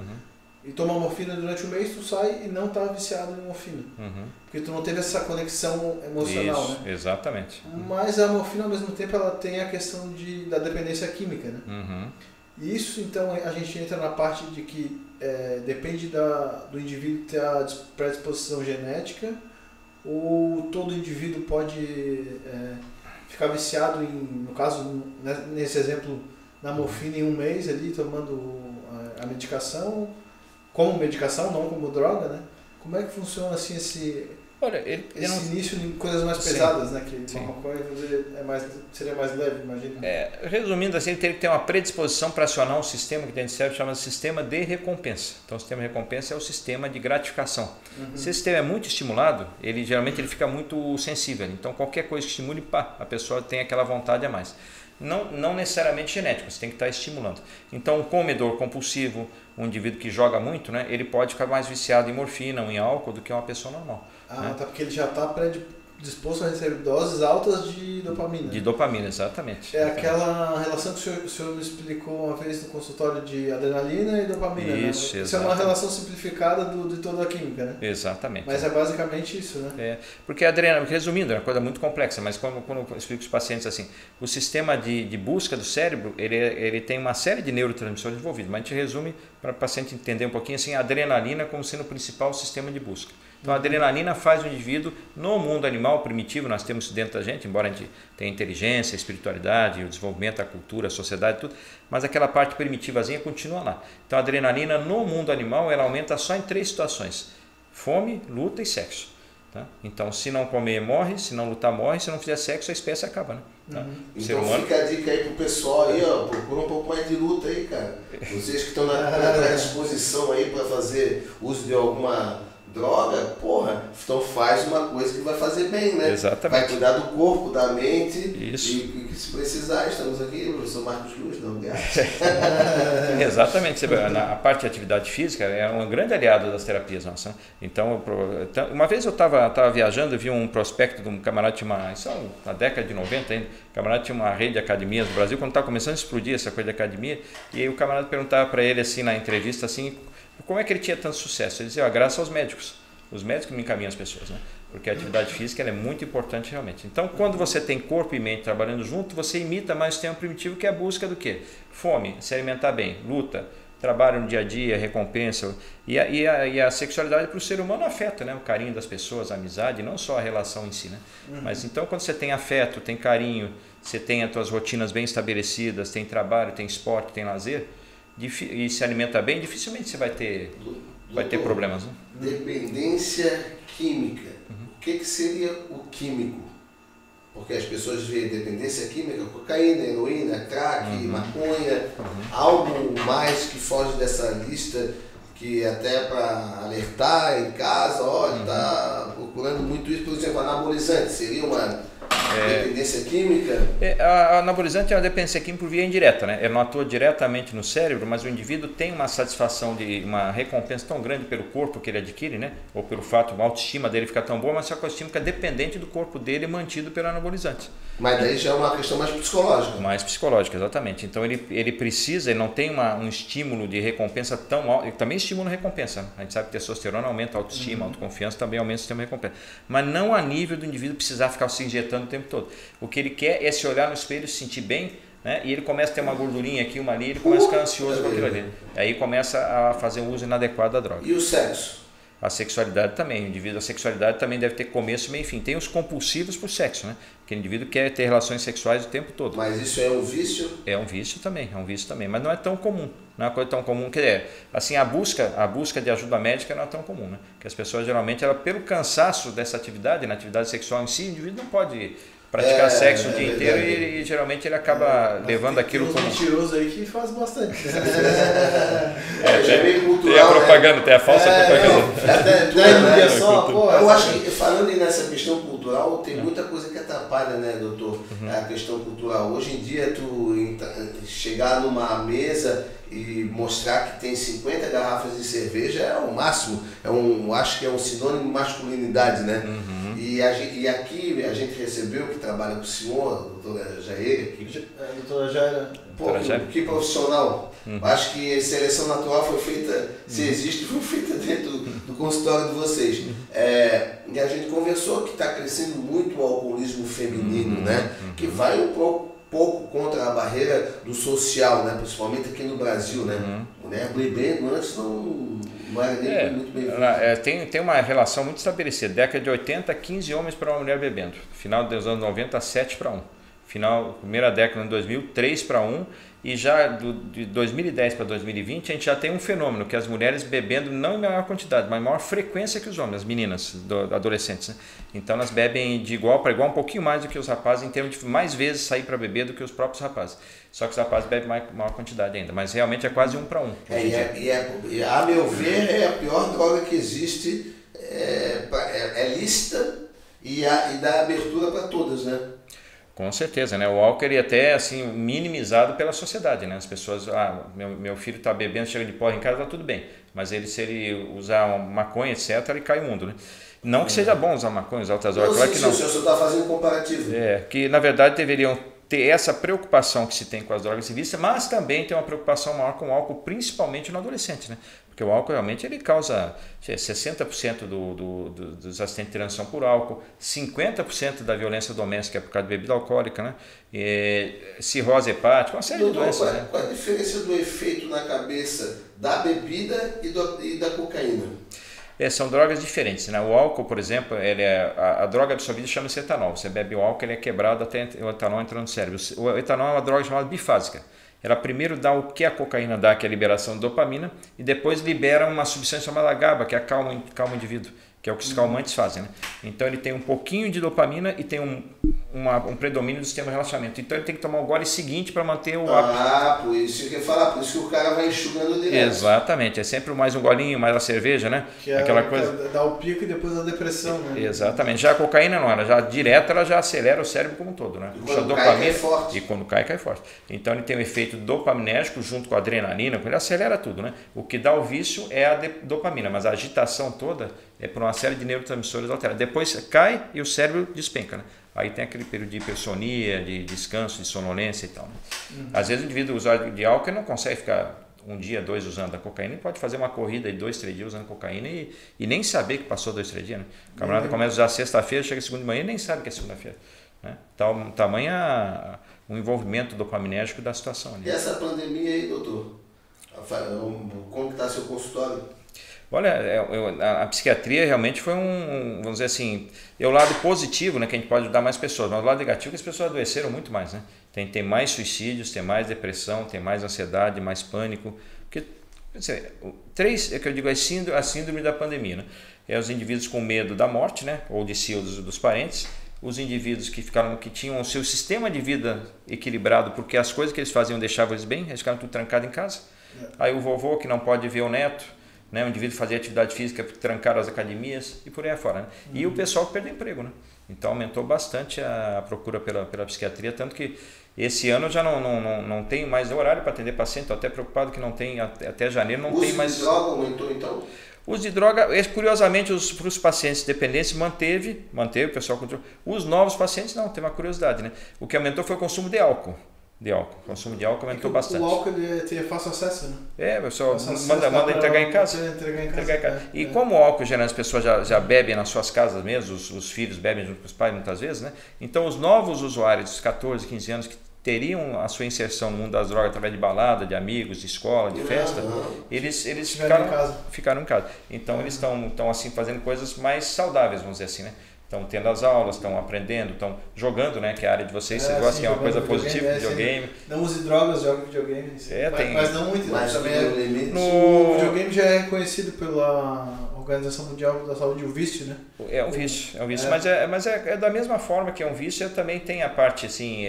e toma morfina durante um mês, tu sai e não está viciado em morfina. Porque tu não teve essa conexão emocional. Isso, né? Exatamente. Mas a morfina, ao mesmo tempo, ela tem a questão da dependência química, né? E isso, então, a gente entra na parte de que depende do indivíduo ter a predisposição genética, ou todo indivíduo pode ficar viciado no caso, nesse exemplo, na morfina em um mês ali, tomando a medicação, como medicação, não como droga, né? Como é que funciona assim esse início de coisas mais pesadas, né? Que uma maconha seria mais leve, imagina. Resumindo assim, ele teria que ter uma predisposição para acionar um sistema que dentro do cérebro chama de sistema de recompensa. Então o sistema de recompensa é o sistema de gratificação. Se esse sistema é muito estimulado, geralmente ele fica muito sensível. Então qualquer coisa que estimule, a pessoa tem aquela vontade a mais. não necessariamente genético, você tem que estar estimulando. Então, um comedor compulsivo, um indivíduo que joga muito, né, ele pode ficar mais viciado em morfina ou em álcool do que uma pessoa normal. Né? Tá, porque ele já está disposto a receber doses altas de dopamina. De dopamina, exatamente. É aquela relação que o senhor me explicou uma vez no consultório de adrenalina e dopamina. Isso, né? Isso é uma relação simplificada de toda a química, né? Exatamente. Mas é basicamente isso, né? Porque a adrenalina, resumindo, é uma coisa muito complexa, mas quando eu explico para os pacientes assim, o sistema de busca do cérebro, ele tem uma série de neurotransmissores envolvidos, mas a gente resume para o paciente entender um pouquinho assim, a adrenalina como sendo o principal sistema de busca. Então a adrenalina faz o indivíduo, no mundo animal primitivo, nós temos isso dentro da gente, embora a gente tenha inteligência, espiritualidade, o desenvolvimento, a cultura, a sociedade, tudo, mas aquela parte primitivazinha continua lá. Então a adrenalina no mundo animal, ela aumenta só em 3 situações: fome, luta e sexo. Tá? Então se não comer, morre, se não lutar, morre, se não fizer sexo, a espécie acaba. Né? Tá? Então fica a dica aí pro pessoal aí, ó, procura um pouco mais de luta aí, cara. Vocês que estão na disposição aí para fazer uso de alguma droga, porra, então faz uma coisa que vai fazer bem, né? Exatamente. Vai cuidar do corpo, da mente. Isso. E se precisar, estamos aqui, professor Marcos Luz, não, Exatamente. A parte de atividade física é um grande aliado das terapias nossas. Então, uma vez eu estava viajando e vi um prospecto de um camarada, isso na década de 90 ainda, o camarada tinha uma rede de academias no Brasil, quando estava começando a explodir essa coisa de academia, e aí o camarada perguntava para ele assim na entrevista assim, como é que ele tinha tanto sucesso? Ele dizia, graças aos médicos. Os médicos me encaminham as pessoas, né? Porque a atividade física ela é muito importante realmente. Então, quando você tem corpo e mente trabalhando junto, você imita mais o sistema primitivo, que é a busca do quê? Fome, se alimentar bem, luta, trabalho no dia a dia, recompensa. E a sexualidade para o ser humano afeta, né? O carinho das pessoas, a amizade, não só a relação em si, né? Mas então, quando você tem afeto, tem carinho, você tem as tuas rotinas bem estabelecidas, tem trabalho, tem esporte, tem lazer, e se alimenta bem, dificilmente você vai ter problemas. Né? Dependência química. O que seria o químico? Porque as pessoas veem dependência química, cocaína, heroína, crack, maconha, algo mais que foge dessa lista, que até para alertar em casa, olha, está procurando muito isso, por exemplo, anabolizante, seria uma dependência química? A anabolizante é uma dependência química por via indireta, né? Ele não atua diretamente no cérebro, mas o indivíduo tem uma satisfação, uma recompensa tão grande pelo corpo que ele adquire, né? Ou pelo fato, a autoestima dele ficar tão boa, mas só que a autoestima fica dependente do corpo dele mantido pelo anabolizante. Mas daí já é uma questão mais psicológica. Mais psicológica, exatamente. Então ele precisa, ele não tem um estímulo de recompensa tão alto, ele também estimula a recompensa. A gente sabe que a testosterona aumenta a autoestima, a autoconfiança também aumenta o sistema de recompensa. Mas não a nível do indivíduo precisar ficar se injetando o tempo todo. O que ele quer é se olhar no espelho, se sentir bem, né? E ele começa a ter uma gordurinha aqui, uma ali, ele começa a ficar ansioso com aquilo ali. Aí começa a fazer um uso inadequado da droga. E o sexo? A sexualidade também, o indivíduo, a sexualidade também deve ter começo, meio e fim. Tem os compulsivos por sexo, né? Que o indivíduo quer ter relações sexuais o tempo todo. Mas isso é um vício? É um vício também, mas não é tão comum. Não é uma coisa tão comum que assim, a busca de ajuda médica não é tão comum, né? Que as pessoas geralmente, pelo cansaço dessa atividade, na atividade sexual em si, o indivíduo não pode praticar sexo o dia inteiro e geralmente ele acaba levando aquilo como... Tem uns mentirosos aí que faz bastante. É meio cultural, tem a propaganda, né? Tem a falsa propaganda. Eu acho que, falando nessa questão cultural, tem muita coisa que atrapalha, né, doutor? A questão cultural. Hoje em dia, tu chegar numa mesa e mostrar que tem 50 garrafas de cerveja é o máximo. Acho que é um sinônimo de masculinidade, né? E aqui a gente recebeu, que trabalha com o senhor, a doutora Jair. Doutora Jair. Que profissional. Acho que a seleção natural foi feita, se existe, foi feita dentro do consultório de vocês. E a gente conversou que está crescendo muito o alcoolismo feminino, né? Que vai um pouco contra a barreira do social, né? Principalmente aqui no Brasil, né? Mulher bebendo antes não era nem muito bem. Tem uma relação muito estabelecida. Década de 80, 15 homens para uma mulher bebendo. Final dos anos 90, 7 para 1. Primeira década de 2000, 3 para 1. E já de 2010 para 2020 a gente já tem um fenômeno que as mulheres bebendo não em maior quantidade, mas em maior frequência que os homens, as meninas, adolescentes, né? Então elas bebem de igual para igual, um pouquinho mais do que os rapazes, em termos de mais vezes sair para beber do que os próprios rapazes. Só que os rapazes bebem maior quantidade ainda, mas realmente é quase 1 para 1. E a meu ver é a pior droga que existe, é lícita e dá abertura para todas, né? Com certeza, né? O álcool ele é até assim minimizado pela sociedade, né? As pessoas, meu filho está bebendo, chega de porra em casa, tá tudo bem. Mas se ele usar uma maconha, etc, ele cai imundo, né? Não que seja bom usar maconha, usar outras drogas, claro que não. O senhor só está fazendo comparativo. Que na verdade deveriam ter essa preocupação que se tem com as drogas ilícitas, mas também tem uma preocupação maior com o álcool, principalmente no adolescente, né? Porque o álcool realmente ele causa 60% dos acidentes de trânsito por álcool, 50% da violência doméstica é por causa de bebida alcoólica, né? Cirrose hepática, uma série de doenças. Qual a diferença do efeito na cabeça da bebida e da cocaína? São drogas diferentes, né? O álcool, por exemplo, a droga absorvida chama-se etanol. Você bebe o álcool, ele é quebrado até o etanol entra no cérebro. O etanol é uma droga chamada bifásica. Ela primeiro dá o que a cocaína dá, que é a liberação de dopamina, e depois libera uma substância chamada GABA, que acalma o indivíduo, que é o que os calmantes fazem, né? Então ele tem um pouquinho de dopamina e tem um predomínio do sistema de relaxamento. Então ele tem que tomar o gole seguinte para manter o hábito. Por isso que eu ia falar, por isso que o cara vai enxugando direto. Exatamente, é sempre mais um golinho, mais a cerveja, né? Que aquela coisa. Dá o pico e depois a depressão, né? Exatamente. Já a cocaína não, ela já direto ela já acelera o cérebro como um todo, né? E quando cai forte. E quando cai forte. Então ele tem um efeito dopaminérgico junto com a adrenalina, ele acelera tudo, né? O que dá o vício é a dopamina, mas a agitação toda é por uma série de neurotransmissores alterados. Depois cai e o cérebro despenca, né? Aí tem aquele período de hipersonia, de descanso, de sonolência e tal, né? Às vezes o indivíduo usuário de álcool não consegue ficar um dia, 2 usando a cocaína, ele pode fazer uma corrida de 2, 3 dias usando cocaína e nem saber que passou 2, 3 dias, né? O camarada começa a usar sexta-feira, chega segunda de manhã e nem sabe que é segunda-feira, né? Tamanho o envolvimento dopaminérgico da situação ali. E essa pandemia aí, doutor? Como está seu consultório? Olha, a psiquiatria realmente foi vamos dizer assim, é o lado positivo, né, que a gente pode ajudar mais pessoas, mas o lado negativo é que as pessoas adoeceram muito mais, né? Tem mais suicídios, tem mais depressão, tem mais ansiedade, mais pânico. Porque, é que eu digo, a síndrome da pandemia, né? É os indivíduos com medo da morte, né, ou de si ou dos parentes, os indivíduos que tinham o seu sistema de vida equilibrado, porque as coisas que eles faziam deixavam eles bem, eles ficaram tudo trancados em casa. Aí o vovô que não pode ver o neto, né, o indivíduo fazia atividade física, trancaram as academias e por aí afora, né? E o pessoal que perdeu emprego, né? Então aumentou bastante a procura pela psiquiatria, tanto que esse ano já não tem mais horário para atender paciente, estou até preocupado que não tem, até janeiro não tem mais... O uso de droga aumentou então? O uso de droga, curiosamente, para os pacientes dependentes manteve, o pessoal controlou. Os novos pacientes não, tem uma curiosidade, né? O que aumentou foi o consumo de álcool. O consumo de álcool aumentou bastante. O álcool ele tem fácil acesso, né? O pessoal manda entregar em casa. Entregar em casa. E como o álcool, geralmente as pessoas já bebem nas suas casas mesmo, os filhos bebem junto com os pais muitas vezes, né? Então os novos usuários dos 14, 15 anos que teriam a sua inserção no mundo das drogas através de balada, de amigos, de escola, de festa, eles ficaram em casa. Então eles estão assim fazendo coisas mais saudáveis, vamos dizer assim, né? Estão tendo as aulas, estão aprendendo, estão jogando, né? Que é a área de vocês, vocês gostam, que é uma coisa positiva, videogame. Não use drogas, jogue videogame. Mas não muito, também o videogame já é reconhecido pela Organização Mundial da Saúde, o vício, né? É um vício, mas é da mesma forma que é um vício, também tem a parte assim,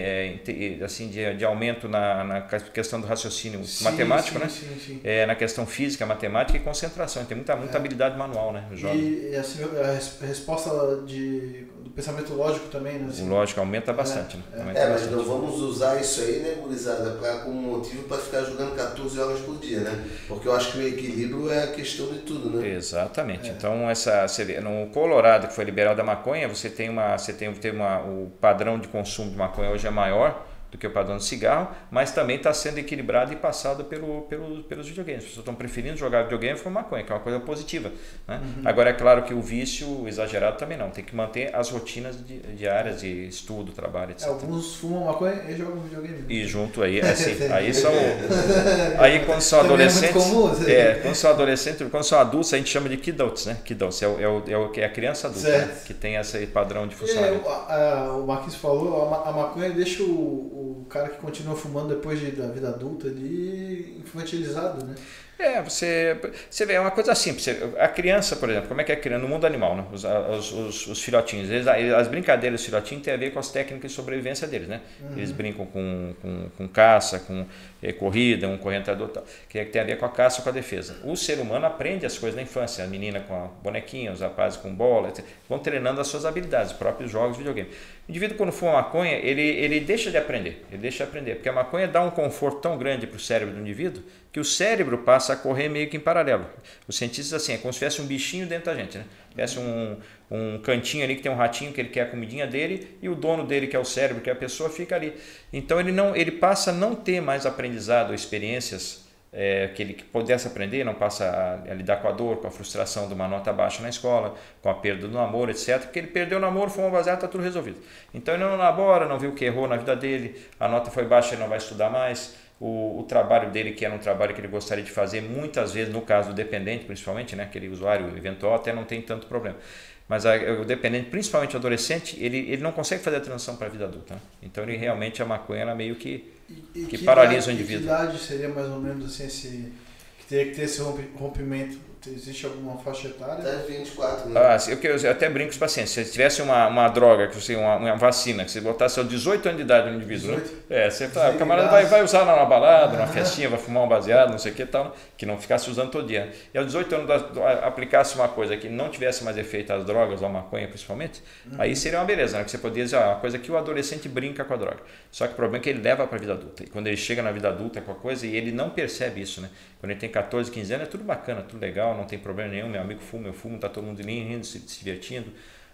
de aumento na questão do raciocínio matemático, né? Sim. Na questão física, matemática e concentração, tem muita habilidade manual, né? E assim, a resposta do pensamento lógico também, né? Assim, o lógico aumenta bastante, né? Mas não vamos usar isso aí, né, gurizada, como motivo para ficar jogando 14 horas por dia, né? Porque eu acho que o equilíbrio é a questão de tudo, né? Exatamente. Então, no Colorado, que foi liberado a maconha, o padrão de consumo de maconha hoje é maior do que o padrão de cigarro, mas também está sendo equilibrado e passado pelos videogames. As pessoas estão preferindo jogar videogame com maconha, que é uma coisa positiva, né? Agora, é claro que o vício exagerado também não. Tem que manter as rotinas diárias de estudo, trabalho, etc. Alguns fumam maconha e jogam videogame. E junto aí, aí quando são adolescentes, quando são adultos, a gente chama de kidults, né? Kidults é a criança adulta, né? Que tem esse padrão de funcionamento. O Marquinhos falou, a maconha deixa o cara que continua fumando depois da vida adulta ali infantilizado, né? Você vê, é uma coisa simples. A criança, por exemplo, como é que é a criança no mundo animal, né? Os filhotinhos, as brincadeiras dos filhotinhos têm a ver com as técnicas de sobrevivência deles, né? Eles brincam com caça, com corrida, um correntador, tal, que tem a ver com a caça ou com a defesa. O ser humano aprende as coisas na infância, a menina com a bonequinha, os rapazes com bola, etc. Vão treinando as suas habilidades, os próprios jogos, videogame. O indivíduo, quando fuma maconha, ele deixa de aprender, porque a maconha dá um conforto tão grande para o cérebro do indivíduo que o cérebro passa a correr meio que em paralelo. Os cientistas, assim, é como se tivesse um bichinho dentro da gente, né? Tivesse um cantinho ali que tem um ratinho que ele quer a comidinha dele e o dono dele, que é o cérebro, que é a pessoa, fica ali. Então ele passa a não ter mais aprendizado, experiências que ele pudesse aprender, não passa a lidar com a dor, com a frustração de uma nota baixa na escola, com a perda do namoro, etc. Porque ele perdeu o namoro, fumou baseado, está tudo resolvido. Então ele não namora, não viu o que errou na vida dele, a nota foi baixa, ele não vai estudar mais. O trabalho dele, que era um trabalho que ele gostaria de fazer, muitas vezes, no caso do dependente, principalmente, né, aquele usuário eventual, até não tem tanto problema. Mas o dependente, principalmente o adolescente, ele não consegue fazer a transição para a vida adulta. Né? Então, ele realmente, a maconha, ela meio que paralisa o indivíduo. Que idade seria mais ou menos assim, que teria que ter esse rompimento? Existe alguma faixa etária? Até 24, né? Eu até brinco com os pacientes. Se tivesse uma droga, uma vacina, que você botasse aos 18 anos de idade no indivíduo, 18? Né? Você fala, o camarada vai usar numa balada, numa festinha, vai fumar um baseado, não sei o que tal, que não ficasse usando todo dia. E aos 18 anos aplicasse uma coisa que não tivesse mais efeito as drogas, ou a maconha principalmente, aí seria uma beleza, né? Que você poderia dizer, uma coisa que o adolescente brinca com a droga. Só que o problema é que ele leva para a vida adulta. E quando ele chega na vida adulta com a coisa, e ele não percebe isso, né? Quando ele tem 14, 15 anos, é tudo bacana, tudo legal, não tem problema nenhum, meu amigo fuma, eu fumo, está todo mundo rindo, se divertindo,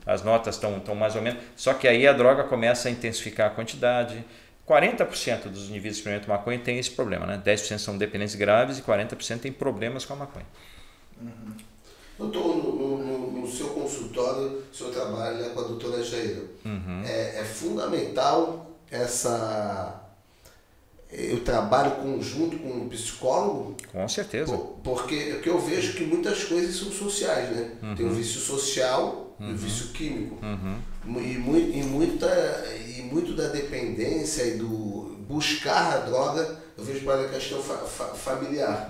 as notas estão mais ou menos, só que aí a droga começa a intensificar a quantidade. 40% dos indivíduos que experimentam maconha tem esse problema, né? 10% são dependentes graves e 40% têm problemas com a maconha. Doutor, no seu consultório, o senhor trabalha com a doutora Jaira. É fundamental o trabalho conjunto com o psicólogo? Com certeza. Porque eu vejo que muitas coisas são sociais, né? Tem o vício social e o vício químico. E muito da dependência e do buscar a droga, eu vejo para a questão familiar.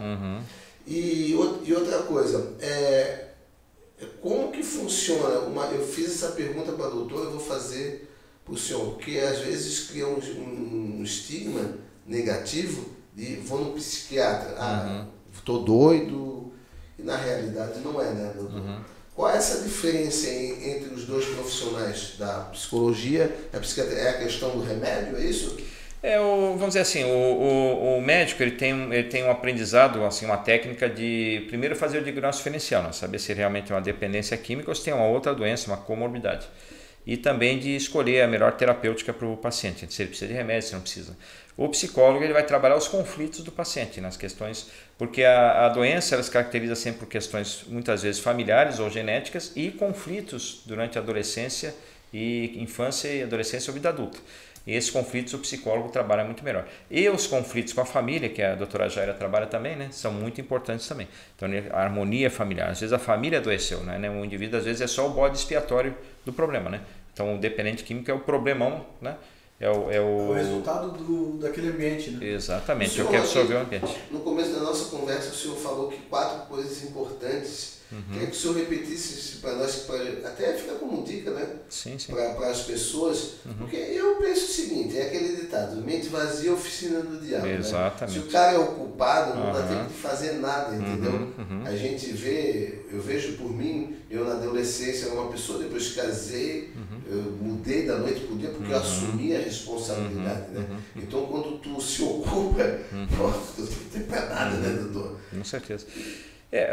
E outra coisa, como que funciona? Eu fiz essa pergunta para a doutora, eu vou fazer para o senhor, porque às vezes cria um estigma negativo de vou no psiquiatra, estou doido, e na realidade não é, né, doutor? Qual é essa diferença entre os dois profissionais da psicologia? A psiquiatria é a questão do remédio, é isso? Vamos dizer assim, o médico ele tem um aprendizado, assim, uma técnica de primeiro fazer o diagnóstico diferencial, né? Saber se realmente é uma dependência química ou se tem uma outra doença, uma comorbidade. E também de escolher a melhor terapêutica para o paciente, se ele precisa de remédio, se não precisa. O psicólogo ele vai trabalhar os conflitos do paciente, nas questões, porque a doença ela se caracteriza sempre por questões muitas vezes familiares ou genéticas e conflitos durante a adolescência e infância e adolescência ou vida adulta. E esses conflitos o psicólogo trabalha muito melhor. E os conflitos com a família, que a doutora Jaira trabalha também, né, são muito importantes também. Então, a harmonia familiar. Às vezes a família adoeceu, né? O indivíduo às vezes é só o bode expiatório do problema, né? Então, o dependente químico é o problemão, né? É o resultado daquele ambiente, né? Exatamente, eu quero absorver o ambiente. No começo da nossa conversa, o senhor falou que 4 coisas importantes. Queria que o senhor repetisse para nós, até fica como dica, né? Sim. Para as pessoas. Porque eu penso o seguinte, é aquele ditado, mente vazia, oficina do diabo. Exatamente. Né? Se o cara é o culpado, não dá tempo de fazer nada, entendeu? A gente eu vejo por mim, eu na adolescência era uma pessoa, depois que casei, eu mudei da noite para o dia porque eu assumi a responsabilidade, né? Então quando tu se ocupa, tu não tem para nada, né, doutor? Com certeza.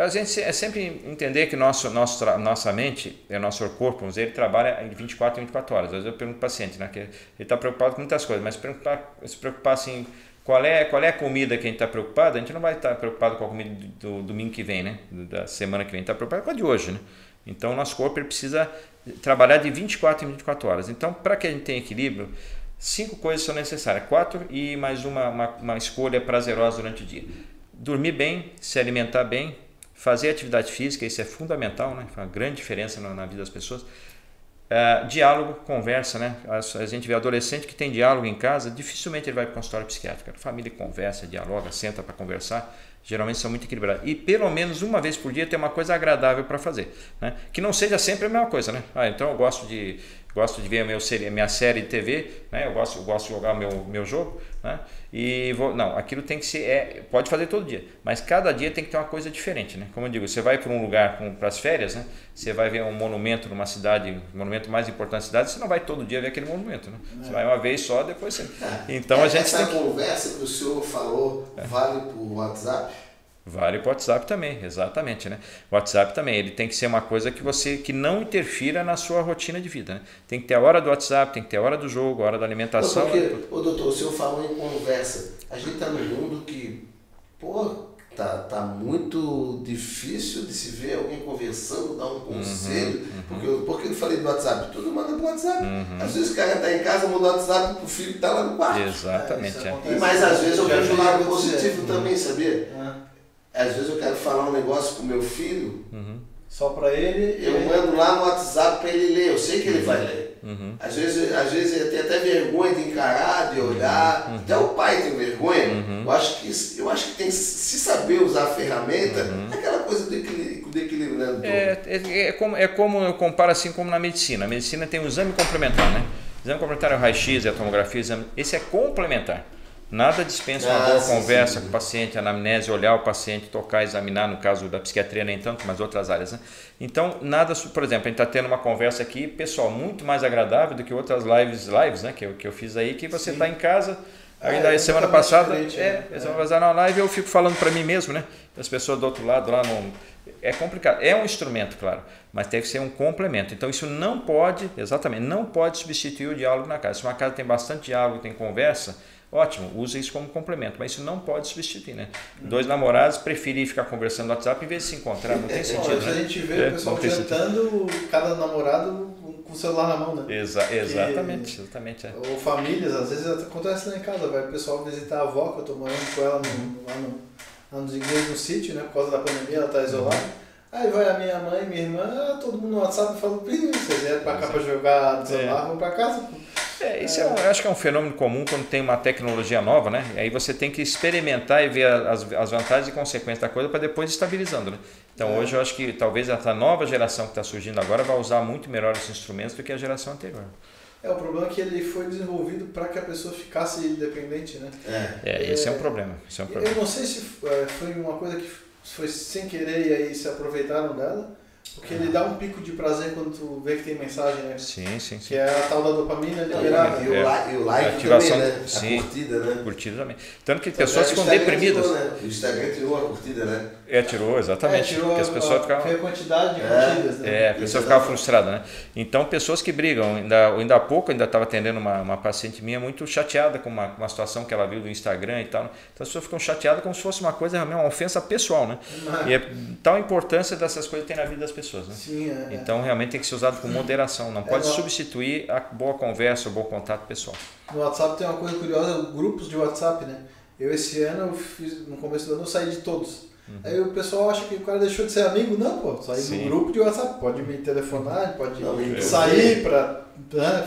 A gente é sempre entender que nossa mente, o nosso corpo, vamos dizer, ele trabalha em 24 em 24 horas. Às vezes eu pergunto para o paciente, né, que ele está preocupado com muitas coisas, mas se preocupar assim, qual é a comida que a gente está preocupado, a gente não vai estar preocupado com a comida do domingo que vem, né, da semana que vem, está preocupado com a de hoje, né? Então o nosso corpo ele precisa trabalhar de 24 em 24 horas. Então, para que a gente tenha equilíbrio, 5 coisas são necessárias, 4 e mais uma escolha prazerosa durante o dia. Dormir bem, se alimentar bem, fazer atividade física, isso é fundamental, né? Faz uma grande diferença na vida das pessoas. Diálogo, conversa, né? A gente vê adolescente que tem diálogo em casa, dificilmente ele vai para o consultório psiquiátrico. A família conversa, dialoga, senta para conversar. geralmente são muito equilibradas. E pelo menos uma vez por dia ter uma coisa agradável para fazer, né? Que não seja sempre a mesma coisa, né? Então eu gosto de ver a minha série de TV, né? Eu gosto de jogar meu jogo, né? Não, aquilo tem que ser, pode fazer todo dia, mas cada dia tem que ter uma coisa diferente, né? Como eu digo, você vai para um lugar para as férias, né? Você vai ver um monumento numa cidade, o monumento mais importante da cidade, você não vai todo dia ver aquele monumento, né? Você vai uma vez só, depois você... Então a gente essa conversa que o senhor falou vale por WhatsApp? Vale para o WhatsApp também, exatamente, né? O WhatsApp também, ele tem que ser uma coisa que não interfira na sua rotina de vida, né? Tem que ter a hora do WhatsApp, tem que ter a hora do jogo, a hora da alimentação. Doutor, o senhor falou em conversa. A gente está num mundo que, tá muito difícil de se ver alguém conversando, dar um conselho. Porque eu falei do WhatsApp, tudo manda pro WhatsApp. Às vezes o cara está em casa, manda o WhatsApp pro filho que está lá no quarto. Exatamente. Mas às vezes eu vejo o lado positivo também, sabia? Às vezes eu quero falar um negócio pro meu filho, só para ele. Eu mando lá no WhatsApp para ele ler, eu sei que ele vai ler. Às vezes ele tem até vergonha de encarar, de olhar, até o pai tem vergonha. Eu acho que tem que se saber usar a ferramenta, aquela coisa do equilíbrio, né? É como eu comparo assim como na medicina. A medicina tem um exame complementar, né? O exame complementar é o raio-x, é a tomografia, esse é complementar. Nada dispensa uma boa conversa com o paciente, anamnese, olhar o paciente, tocar, examinar, no caso da psiquiatria nem tanto, mas outras áreas, né? Então, por exemplo, a gente está tendo uma conversa aqui, pessoal, muito mais agradável do que outras lives, né? Que eu fiz aí, que você está em casa, ainda semana passada, semana passada na live eu fico falando para mim mesmo, né? As pessoas do outro lado lá não... É complicado, é um instrumento, claro, mas tem que ser um complemento. Então isso não pode substituir o diálogo na casa. Se uma casa tem bastante diálogo, tem conversa, ótimo, usa isso como complemento, mas isso não pode substituir, né? Dois namorados preferem ficar conversando no WhatsApp em vez de se encontrar, não tem sentido, né? A gente vê o pessoal jantando, cada namorado com o celular na mão, né? Exatamente. Ou famílias, às vezes acontece lá em casa, vai o pessoal visitar a avó, que eu tô morando com ela lá nos igrejas no sítio, né? Por causa da pandemia, ela tá isolada. Aí vai a minha mãe, minha irmã, todo mundo no WhatsApp falando, vocês vieram pra cá pra jogar no celular, vão pra casa. Isso eu acho que é um fenômeno comum quando tem uma tecnologia nova, né? Aí você tem que experimentar e ver as vantagens e consequências da coisa para depois estabilizando, né? Então hoje eu acho que talvez essa nova geração que está surgindo agora vai usar muito melhor esses instrumentos do que a geração anterior. O problema é que ele foi desenvolvido para que a pessoa ficasse independente, né? Esse é um problema. Eu não sei se foi uma coisa que foi sem querer e aí se aproveitaram dela. Porque ele dá um pico de prazer quando tu vê que tem mensagem, né? Sim. Que é a tal da dopamina liberada. E o like ativação, também, né? Sim, a curtida, né? Curtida também. Tanto que pessoas ficam deprimidas. Tirou, né? O Instagram tirou a curtida, né? Tirou, exatamente. Tirou porque as pessoas ficavam... a quantidade de curtidas, né? A pessoa ficava frustrada, né? Então, pessoas que brigam. Ainda há pouco, ainda estava atendendo uma paciente minha muito chateada com uma situação que ela viu do Instagram e tal. Então, as pessoas ficam chateadas como se fosse uma coisa, realmente uma ofensa pessoal, né? E é tal importância dessas coisas que tem na vida das pessoas, né? Sim, Então, realmente tem que ser usado com moderação. Não pode substituir a boa conversa, o bom contato pessoal. No WhatsApp tem uma coisa curiosa, grupos de WhatsApp, né? Esse ano, no começo do ano, eu saí de todos. Aí o pessoal acha que o cara deixou de ser amigo. Não, pô, saí do grupo de WhatsApp. Pode me telefonar, pode sair para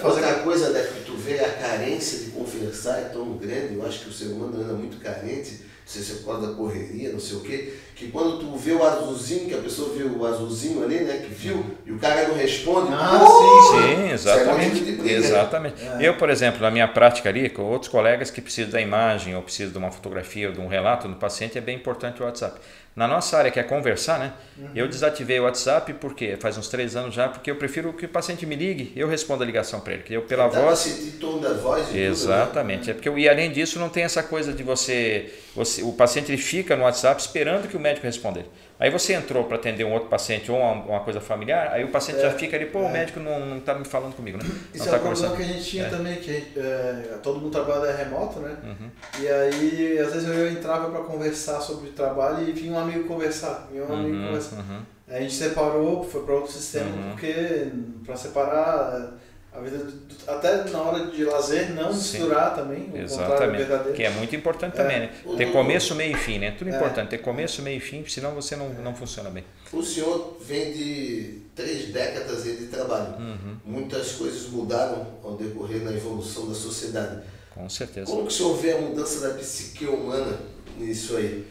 fazer... Outra coisa, né, que tu vê, a carência de conversar é tão grande. Eu acho que o ser humano anda muito carente. Não sei se é por causa da correria, não sei o quê, que quando tu vê o azulzinho, que a pessoa vê o azulzinho ali, né, que viu, e o cara não responde. Sim, exatamente. Exatamente. Eu, por exemplo, na minha prática ali, com outros colegas que precisam da imagem, ou precisam de uma fotografia, ou de um relato do paciente, é bem importante o WhatsApp. Na nossa área, que é conversar, né? Eu desativei o WhatsApp porque faz uns 3 anos já, porque eu prefiro que o paciente me ligue, eu respondo a ligação para ele, que eu pela voz. Sentir tom da voz. Exatamente. Tudo, né? Porque e além disso, não tem essa coisa de o paciente ele fica no WhatsApp esperando que o médico responda ele. Aí você entrou para atender um outro paciente ou uma coisa familiar, aí o paciente já fica ali, o médico não está me falando comigo, né? Isso é um problema que a gente tinha também, que todo mundo trabalha remoto, né? E aí, às vezes eu entrava para conversar sobre o trabalho e vinha um amigo conversar. Aí a gente separou, foi para outro sistema, porque para separar... A vida, até na hora de lazer, não misturar também. Exatamente. Que é muito importante também, né? Ter começo, meio e fim, né? Tudo importante, ter começo, meio e fim, senão você não funciona bem. O senhor vem de 3 décadas de trabalho. Muitas coisas mudaram ao decorrer da evolução da sociedade. Com certeza. Como que o senhor vê a mudança da psique humana nisso aí?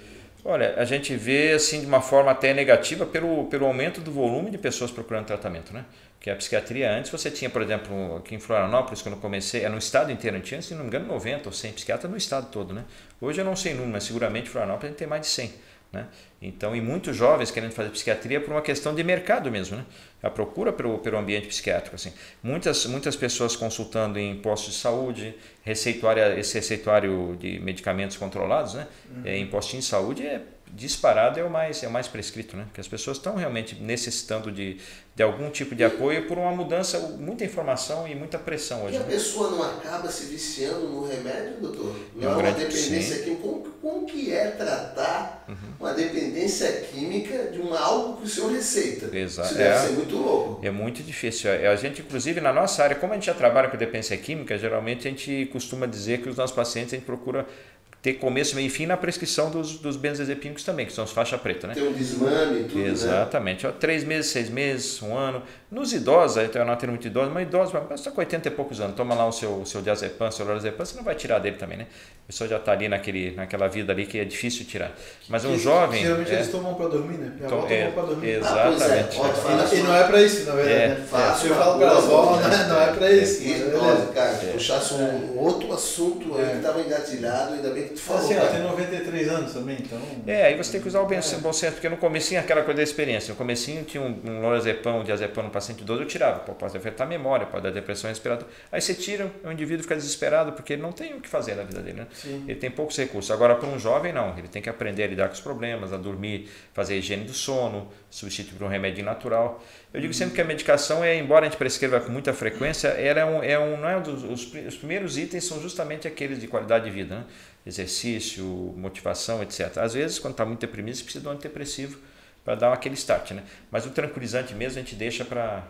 Olha, a gente vê assim de uma forma até negativa pelo aumento do volume de pessoas procurando tratamento, né? Porque a psiquiatria antes você tinha, por exemplo, aqui em Florianópolis, quando eu comecei, no estado inteiro, a gente tinha, se não me engano, 90 ou 100 psiquiatras no estado todo, né? Hoje eu não sei número, mas seguramente em Florianópolis a gente tem mais de 100. Né? Então, e muitos jovens querendo fazer psiquiatria por uma questão de mercado mesmo, né? A procura pelo ambiente psiquiátrico, assim. Muitas pessoas consultando em postos de saúde, esse receituário de medicamentos controlados, né? Em postinho de saúde disparado é o mais prescrito, né? Porque as pessoas estão realmente necessitando de algum tipo de apoio por uma mudança, muita informação e muita pressão hoje. E a né? pessoa não acaba se viciando no remédio, doutor? Não é uma grande, dependência química. Como que é tratar uma dependência química de algo que o senhor receita? Exato. Isso deve ser muito louco. É muito difícil. A gente, inclusive, na nossa área, como a gente já trabalha com dependência química, geralmente a gente costuma dizer que os nossos pacientes a gente procura ter começo, meio e fim na prescrição dos benzodiazepínicos também, que são os faixa preta, né? Tem um desmame e tudo, exatamente. Né? 3 meses, 6 meses, 1 ano. Nos idosos, eu não tenho muito idoso, mas idosos, mas está com 80 e poucos anos, toma lá o seu diazepam, seu lorazepam, você não vai tirar dele também, né? A pessoa já está ali naquela vida ali que é difícil tirar. Mas um jovem... Geralmente eles tomam para dormir, né? Minha avó tomou para dormir. Exatamente. E não é para isso, na verdade. Fácil, eu falo para a avó, não é para isso. Cara, se puxasse um outro assunto aí que estava engatilhado, ainda bem que tu falou. Assim, ela tem 93 anos também, então... aí você tem que usar o bom senso, porque no comecinho aquela coisa da experiência. No comecinho tinha um lorazepam, um diazepam no paciente idoso, eu tirava. Pode afetar a memória, pode dar depressão respiratória. Aí você tira, o indivíduo fica desesperado porque ele não tem o que fazer na vida dele, né? Sim. Ele tem poucos recursos. Agora, para um jovem, não. Ele tem que aprender a lidar com os problemas, a dormir, fazer a higiene do sono, substituir por um remédio natural. Eu digo sempre que a medicação, embora a gente prescreva com muita frequência, os primeiros itens são justamente aqueles de qualidade de vida, né? Exercício, motivação, etc. Às vezes, quando está muito deprimido, você precisa de um antidepressivo para dar aquele start, né? Mas o tranquilizante mesmo a gente deixa para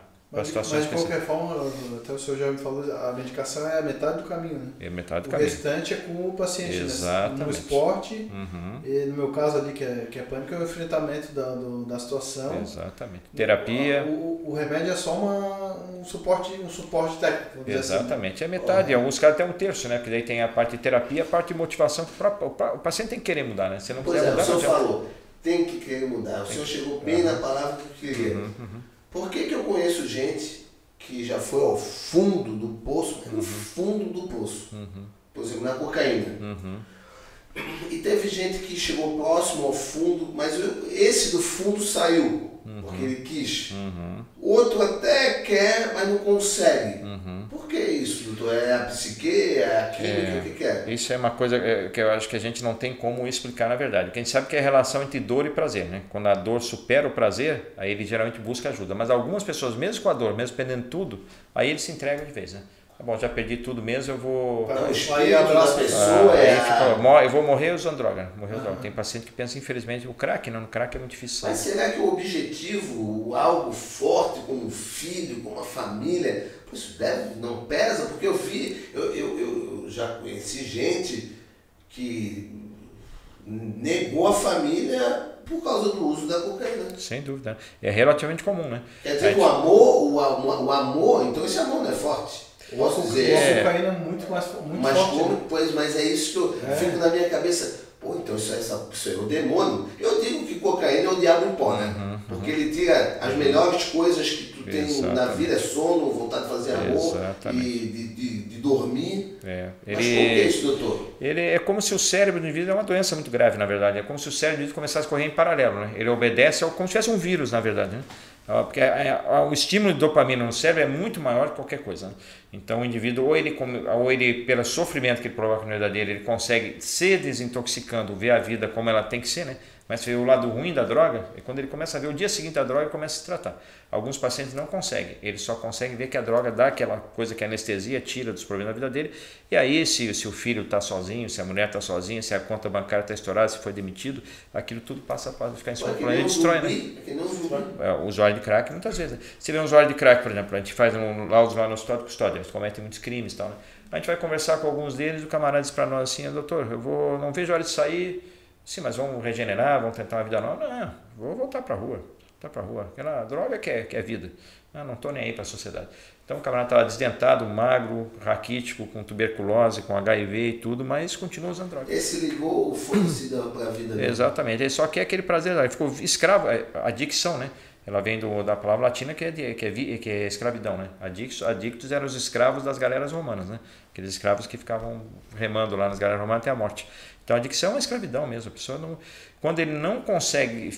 situações específicas. Mas de qualquer forma, até o senhor já me falou, a medicação é a metade do caminho, né? É metade do caminho. O restante é com o paciente, exatamente. Né? No esporte, e no meu caso ali, que é pânico, é o enfrentamento da situação. Exatamente. Terapia. O remédio é só um suporte técnico. Exatamente, assim. É metade. Em alguns casos até 1/3, né? Porque daí tem a parte de terapia, a parte de motivação. O paciente tem que querer mudar, né? Se não quiser mudar, o senhor falou, tem que querer mudar. O senhor chegou bem na palavra que eu queria. Por que eu conheço gente que já foi ao fundo do poço, no fundo do poço, por exemplo, na cocaína, e teve gente que chegou próximo ao fundo, mas esse do fundo saiu, porque ele quis. Outro até quer, mas não consegue. Por que isso, doutor? É a psique, é a química, o que é? Isso é uma coisa que eu acho que a gente não tem como explicar na verdade. Porque a gente sabe que é a relação entre dor e prazer, né? Quando a dor supera o prazer, aí ele geralmente busca ajuda. Mas algumas pessoas, mesmo com a dor, mesmo perdendo tudo, aí eles se entregam de vez, né? Tá bom, já perdi tudo mesmo, eu vou... Aí abraça a pessoa, eu vou morrer usando droga. Tem paciente que pensa, infelizmente, o crack é muito difícil. Mas será que o objetivo, algo forte como um filho, como uma família, isso não pesa? Porque eu já conheci gente que negou a família por causa do uso da cocaína. Sem dúvida. É relativamente comum, né? Quer dizer que o amor, então esse amor não é forte. Posso dizer, a cocaína é muito mais forte. Mas é isso que eu fico na minha cabeça. Pô, então isso é o demônio. Eu digo que cocaína é o diabo em pó, né? Porque ele tira as melhores coisas que tu tem na vida, é sono, vontade de fazer amor e de dormir. Mas por que isso, doutor? Ele é como se o cérebro do indivíduo é uma doença muito grave, na verdade. É como se o cérebro do indivíduo começasse a correr em paralelo, né? Ele obedece como se tivesse um vírus, na verdade, né? Porque o estímulo de dopamina no cérebro é muito maior que qualquer coisa, né? Então o indivíduo, ou ele pelo sofrimento que ele provoca na vida dele, ele consegue se desintoxicando, ver a vida como ela tem que ser, né? Mas o lado ruim da droga é quando ele começa a ver o dia seguinte da droga e começa a se tratar. Alguns pacientes não conseguem, eles só conseguem ver que a droga dá aquela coisa que a anestesia tira dos problemas da vida dele. E aí, se o filho está sozinho, se a mulher está sozinha, se a conta bancária está estourada, se foi demitido, aquilo tudo passa a ficar em segundo plano e destrói, né? O usuário de crack, muitas vezes. Né? Se ele é um usuário de crack, por exemplo, a gente faz laudos lá no hospital de custódia, eles cometem muitos crimes e tal, né? A gente vai conversar com alguns deles, o camarada diz para nós assim: doutor, não vejo a hora de sair. Sim, mas vamos regenerar, vamos tentar uma vida nova? Não, vou voltar para a rua. tá para rua. Aquela droga que é vida. Não estou nem aí para a sociedade. Então o camarada estava desdentado, magro, raquítico, com tuberculose, com HIV e tudo, mas continua usando droga. Esse ligou, foi-se para a vida dele. Exatamente, ele só quer aquele prazer, ele ficou escravo, adicção, né? Ela vem da palavra latina que é escravidão, né? Adictos eram os escravos das galeras romanas, né? Aqueles escravos que ficavam remando lá nas galeras romanas até a morte. Então a adicção é uma escravidão mesmo. A pessoa não, quando ele não consegue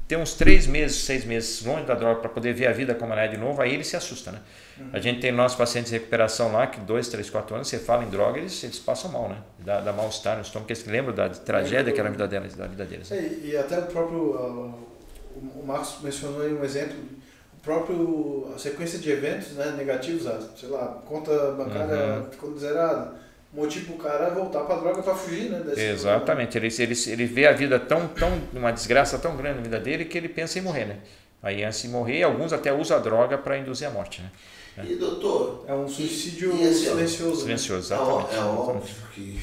ter uns 3 meses, 6 meses longe da droga para poder ver a vida como ela é de novo, aí ele se assusta, né? A gente tem nossos pacientes de recuperação lá que 2, 3, 4 anos, você fala em droga, eles passam mal, né? Dá mal-estar no estômago, porque eles lembram da tragédia que era a vida deles. E até o próprio, o Marcos mencionou aí um exemplo, a sequência de eventos, né, negativos, sei lá, conta bancária ficou zerada, o motivo o cara é voltar para a droga para fugir, né? Exatamente, ele vê a vida uma desgraça tão grande na vida dele que ele pensa em morrer, né? Aí antes de morrer, alguns até usam a droga para induzir a morte, né? E doutor, é um suicídio silencioso. Silencioso, exatamente. É óbvio que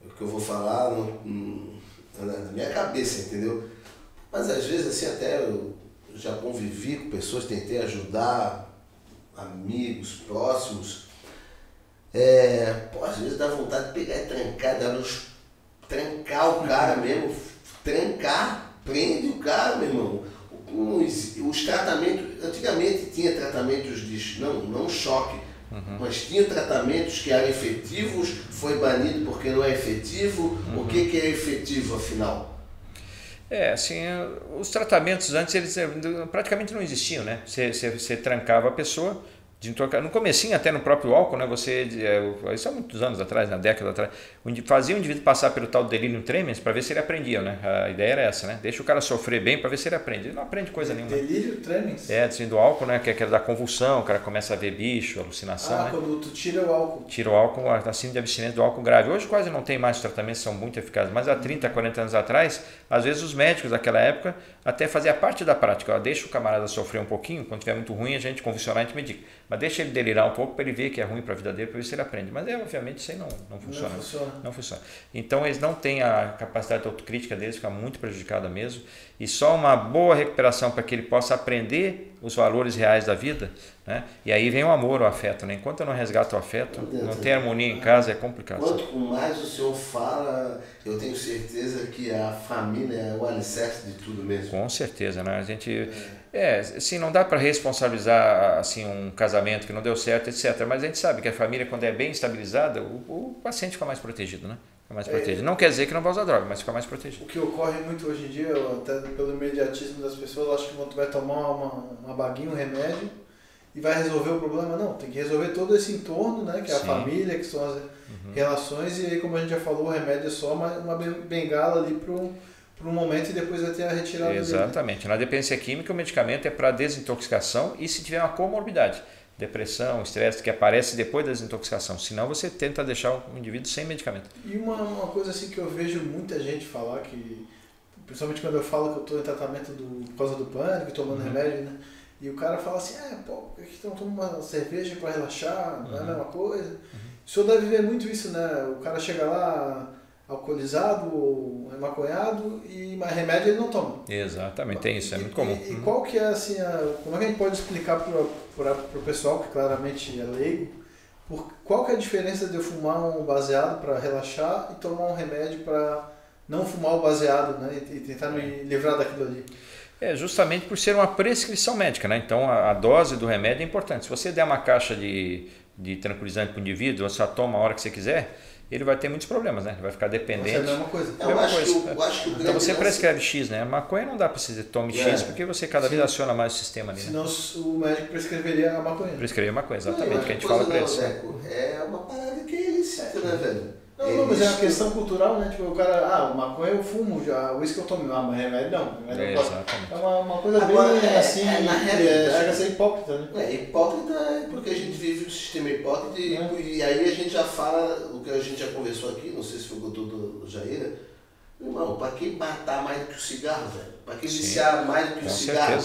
o que eu vou falar na minha cabeça, entendeu? Mas às vezes assim até eu já convivi com pessoas, tentei ajudar amigos próximos. Às vezes dá vontade de pegar e trancar o cara mesmo, prende o cara, meu irmão. Os tratamentos, antigamente tinha tratamentos de, não choque, mas tinha tratamentos que eram efetivos, foi banido porque não é efetivo. O que é efetivo afinal? Assim, os tratamentos antes eles praticamente não existiam, né? Você trancava a pessoa, no comecinho até no próprio álcool, né? Isso há muitos anos atrás, na década atrás, fazia o indivíduo passar pelo tal delirium tremens para ver se ele aprendia, né? A ideia era essa, né? Deixa o cara sofrer bem para ver se ele aprende. Ele não aprende coisa nenhuma. Delírio tremens? Assim, do álcool, né? Que é aquela da convulsão, o cara começa a ver bicho, alucinação, né? Quando tu tira o álcool. Tira o álcool, a síndrome de abstinência do álcool grave. Hoje quase não tem mais tratamentos, são muito eficazes, mas há 30, 40 anos atrás, às vezes os médicos daquela época até faziam parte da prática. Deixa o camarada sofrer um pouquinho, quando estiver muito ruim a gente convulsionar, a gente medica. Mas deixa ele delirar um pouco para ele ver que é ruim para a vida dele, para ver se ele aprende. Mas obviamente isso aí não funciona. Não funciona. Então eles não têm a capacidade de autocrítica deles, fica muito prejudicada mesmo. E só uma boa recuperação para que ele possa aprender os valores reais da vida, né? E aí vem o amor, o afeto, né? Enquanto eu não resgato o afeto, não tem harmonia em casa, é complicado. Quanto mais o senhor fala, eu tenho certeza que a família é o alicerce de tudo mesmo. Com certeza, né? A gente assim, não dá para responsabilizar assim um casamento que não deu certo, etc. Mas a gente sabe que a família, quando é bem estabilizada, o paciente fica mais protegido, né? Fica mais protegido. Não quer dizer que não vai usar droga, mas fica mais protegido. O que ocorre muito hoje em dia, até pelo imediatismo das pessoas, acho que quando tu vai tomar uma baguinha, um remédio, e vai resolver o problema. Não, tem que resolver todo esse entorno, né? Que é a família, que são as relações, e aí, como a gente já falou, o remédio é só uma bengala ali para um momento e depois vai ter a retirada dele. Exatamente. Na dependência química, o medicamento é para desintoxicação e se tiver uma comorbidade, depressão, estresse, que aparece depois da desintoxicação. Senão você tenta deixar o indivíduo sem medicamento. E uma coisa assim que eu vejo muita gente falar, que principalmente quando eu falo que eu estou em tratamento por causa do pânico, tomando remédio, né? E o cara fala assim, por que estão tomando uma cerveja para relaxar, não é a mesma coisa? O senhor deve ver muito isso, né? O cara chega lá alcoolizado ou maconhado e mais remédio ele não toma. Exatamente, tem isso, é muito comum. E qual que é assim, como é que a gente pode explicar para o pessoal que claramente é leigo, qual que é a diferença de eu fumar um baseado para relaxar e tomar um remédio para não fumar o baseado, né? E tentar me livrar daquilo ali? Justamente por ser uma prescrição médica, né? Então a dose do remédio é importante. Se você der uma caixa de tranquilizante para o indivíduo, você só toma a hora que você quiser, ele vai ter muitos problemas, né? Ele vai ficar dependente. Mas é a mesma coisa. Eu acho que então você prescreve X, né? A maconha não dá para você tome X, porque você cada vez aciona mais o sistema ali, né? Senão o médico prescreveria a maconha. Prescreveria a maconha, exatamente, que a gente fala para eles. É uma parada que é ilícita, né, velho? Não, mas é uma questão cultural, né? Tipo, o cara, o maconha eu fumo, já, o uísque eu tomo, mas remédio não. Remédio exatamente. É uma coisa agora, bem assim, na realidade, chega a ser hipócrita, né? Hipócrita porque a gente vive um sistema hipócrita e aí a gente já fala o que a gente já conversou aqui, não sei se foi o doutor Jair. Irmão, para que matar mais do que o cigarro, velho? Para que viciar mais do que o cigarro?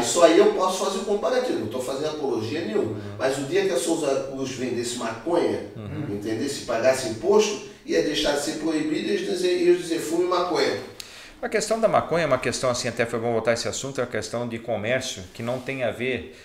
Isso aí eu posso fazer o comparativo, não estou fazendo apologia nenhuma. Mas o dia que a Souza Cruz vendesse maconha, entendeu? Se pagasse imposto, ia deixar de ser proibido e eles dizer fume maconha. A questão da maconha é uma questão, assim, até foi bom voltar esse assunto, é uma questão de comércio que não tem a ver,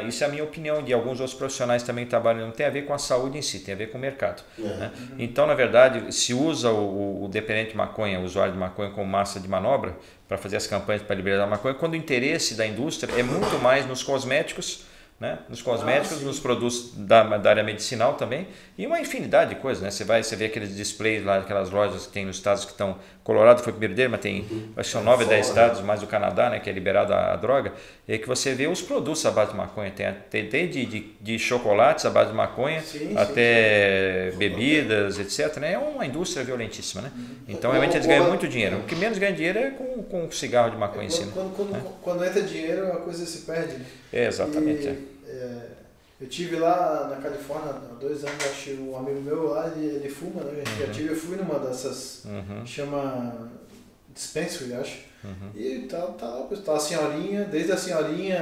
isso é a minha opinião, de alguns outros profissionais também que trabalham, não tem a ver com a saúde em si, tem a ver com o mercado. Né? Então, na verdade, se usa o dependente de maconha, o usuário de maconha como massa de manobra para fazer as campanhas para liberar a maconha, quando o interesse da indústria é muito mais nos cosméticos, né? Nos cosméticos, nos produtos da área medicinal também, e uma infinidade de coisas, né? Você vê aqueles displays lá, aquelas lojas que tem nos estados que estão, Colorado foi o primeiro dele, mas tem, acho que são 9 ou 10 estados, mais o Canadá, né, que é liberado a droga, é que você vê os produtos à base de maconha, tem desde de chocolates à base de maconha, até bebidas, etc. Né? É uma indústria violentíssima, né? Então realmente eles ganham muito dinheiro. O que menos ganha dinheiro é com cigarro de maconha em si. Quando entra dinheiro, a coisa se perde. Né? Exatamente. Eu tive lá na Califórnia há 2 anos, acho que um amigo meu lá, ele fuma, né? Eu fui numa dessas, chama Dispensary, acho. E tá a senhorinha, desde a senhorinha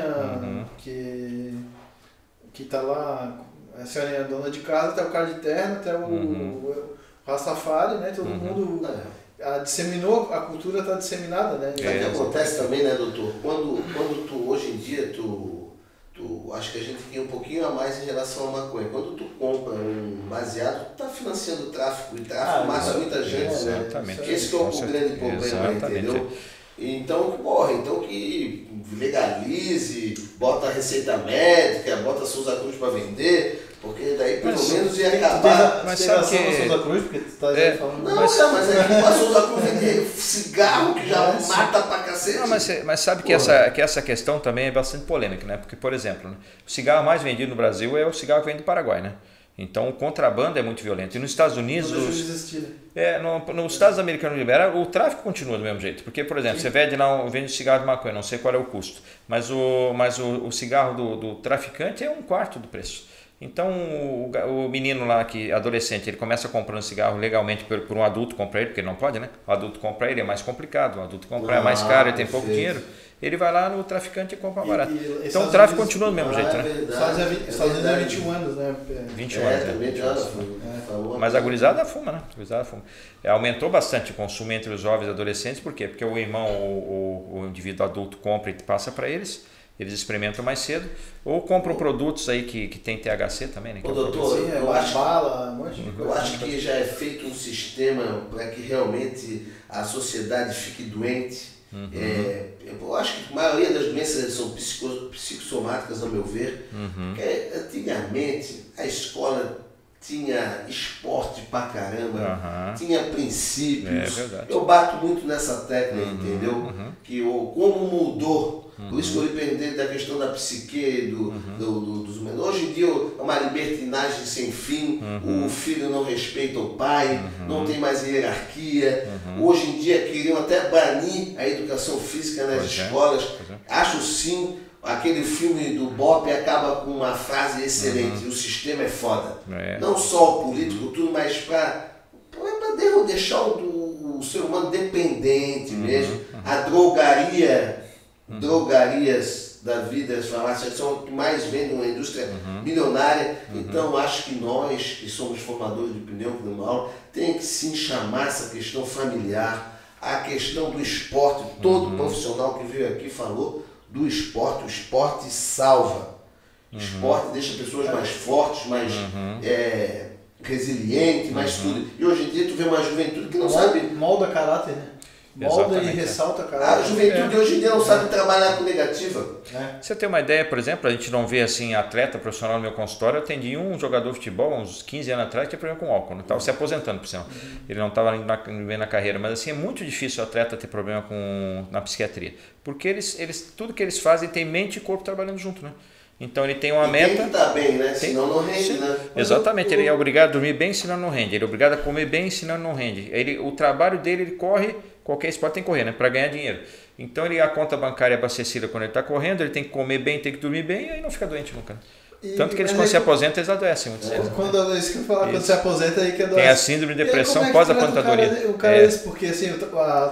que tá lá, a senhorinha dona de casa, até o cara de terno, até o Rastafari, né? Todo mundo disseminou, a cultura está disseminada, né? O que acontece também, né, doutor? Quando tu, hoje em dia, acho que a gente tem um pouquinho a mais em relação à maconha. Quando tu compra um baseado, tu tá financiando o tráfico, e tráfico mata muita gente, né? Exatamente. Esse que é o grande problema, entendeu? Então que legalize, bota receita médica, bota Souza Cruz para vender, porque daí pelo menos ia acabar. Mas sabe que Souza Cruz, porque tu tá falando. Não, mas é que a Souza Cruz vende cigarro que já mata pra cacete. Não, mas sabe que essa questão também é bastante polêmica, né? Porque, por exemplo, né, o cigarro mais vendido no Brasil é o cigarro que vem do Paraguai, né? Então o contrabando é muito violento. E nos Estados Unidos, nos Estados americanos liberais, o tráfico continua do mesmo jeito. Porque, por exemplo, você vende cigarro de maconha, não sei qual é o custo, mas o cigarro do traficante é 1/4 do preço. Então o menino lá, adolescente, ele começa comprando cigarro legalmente por um adulto comprar ele, porque ele não pode, né? O adulto comprar ele é mais complicado, o adulto comprar é mais caro, ele tem pouco dinheiro. Ele vai lá no traficante e compra barato. Então o tráfico continua do mesmo jeito, né? Estados Unidos é 21 anos, né? 21 anos. Mas a gurizada fuma, né? Aumentou bastante o consumo entre os jovens e adolescentes, por quê? Porque o irmão, o indivíduo adulto compra e passa para eles experimentam mais cedo, ou compram produtos aí que tem THC também, né? Ô, doutor, eu acho que já é feito um sistema para que realmente a sociedade fique doente. Eu acho que a maioria das doenças são psicossomáticas, ao meu ver. Porque antigamente a escola tinha esporte pra caramba, tinha princípios. Eu bato muito nessa tecla, entendeu? Que como mudou. Por isso que eu lhe perguntei da questão da psique dos humanos. Hoje em dia é uma libertinagem sem fim, o filho não respeita o pai, não tem mais hierarquia. Hoje em dia queriam até banir a educação física nas escolas. Acho sim, aquele filme do Bop acaba com uma frase excelente, o sistema é foda. Não só o político, tudo, mas para deixar o ser humano dependente mesmo. A drogarias da vida, as farmácias são o que mais vendem, uma indústria milionária. Então acho que nós, que somos formadores de opinião, tem que sim chamar essa questão familiar, a questão do esporte. Todo profissional que veio aqui falou do esporte. O esporte salva. O esporte deixa pessoas mais fortes, mais resilientes, mais tudo. E hoje em dia tu vê uma juventude que não sabe... Molda caráter, né? Molda e ressalta caráter. A juventude hoje em dia não sabe trabalhar com negativa. Você tem uma ideia, por exemplo, a gente não vê assim atleta profissional no meu consultório. Eu atendi um jogador de futebol, uns 15 anos atrás, que tinha problema com álcool, estava se aposentando, por sinal. Ele não estava bem na carreira, mas assim, é muito difícil o atleta ter problema na psiquiatria, porque tudo que eles fazem tem mente e corpo trabalhando junto, né? Então ele tem uma meta. Tem que estar bem, né? Senão não rende, né? Exatamente, ele é obrigado a dormir bem, senão não rende. Ele é obrigado a comer bem, senão não rende. O trabalho dele, ele corre, qualquer esporte tem que correr, né? Para ganhar dinheiro. Então a conta bancária é abastecida quando ele está correndo, ele tem que comer bem, tem que dormir bem, e aí não fica doente nunca. Tanto que eles, quando se aposentam, eles adoecem muito cedo. Quando, isso que eu falo, quando se aposenta, aí que adoece. Tem a síndrome de depressão pós-aposentadoria. O cara porque assim,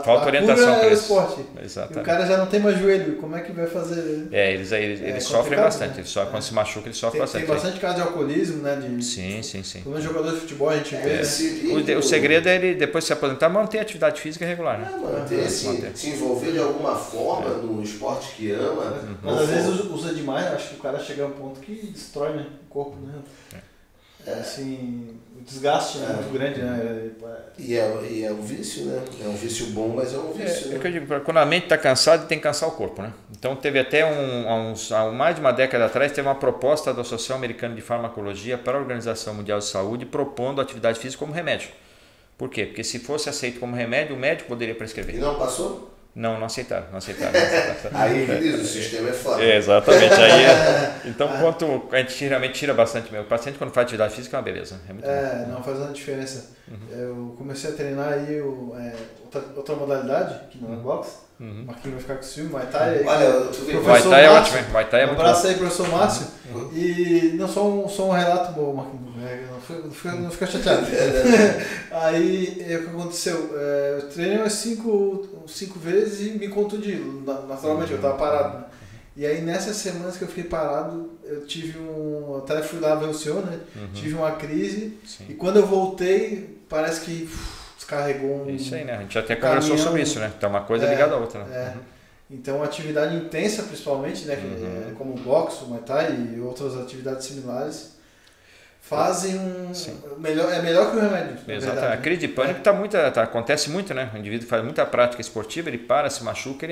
falta orientação cura é o esporte. Exatamente. E o cara já não tem mais joelho, como é que vai fazer? Eles sofrem bastante. Né? Quando se machuca, eles sofrem bastante. Tem bastante caso de alcoholismo, né? Sim. Pelo menos jogador de futebol a gente vê. O segredo é ele, depois de se aposentar, manter a atividade física regular. Né? Manter, se envolver de alguma forma no esporte que ama. Mas às vezes usa demais, acho que o cara chega a um ponto que destrói, né, o corpo, né? Assim, o desgaste é muito grande, né? E é um vício, né? É um vício bom, mas é um vício. É o que eu digo, quando a mente está cansada, tem que cansar o corpo, né? Então teve até há mais de uma década atrás, teve uma proposta da Associação Americana de Farmacologia para a Organização Mundial de Saúde propondo a atividade física como remédio. Por quê? Porque se fosse aceito como remédio, o médico poderia prescrever. E não passou? Não aceitaram. Aí, o sistema é foda. Exatamente. Então, quanto a gente realmente tira bastante mesmo. O paciente, quando faz atividade física, é uma beleza. É muito bom. Não faz uma diferença. Eu comecei a treinar aí outra modalidade, que não é boxe. Marquinhos vai ficar com o ciúme, Muay Thai. Muay Thai é ótimo, Muay Thai é muito bom. Um abraço aí, professor Márcio. E não só um relato bom, Marquinhos. Não fica chateado. Aí, o que aconteceu? Eu treinei umas 5 vezes e me contundi. Naturalmente, eu estava parado. Né? E aí, nessas semanas que eu fiquei parado, eu tive até fui lá ver o senhor, né? Tive uma crise. Sim. E quando eu voltei, parece que descarregou Isso aí, né? A gente até conversou sobre isso, né? Então, uma coisa ligada à outra. Né? Então, atividade intensa, principalmente, né? Como boxe, Muay Thai e outras atividades similares, fazem é melhor que o remédio. Exato. A crise de pânico acontece muito, né? O indivíduo faz muita prática esportiva, ele para, se machuca,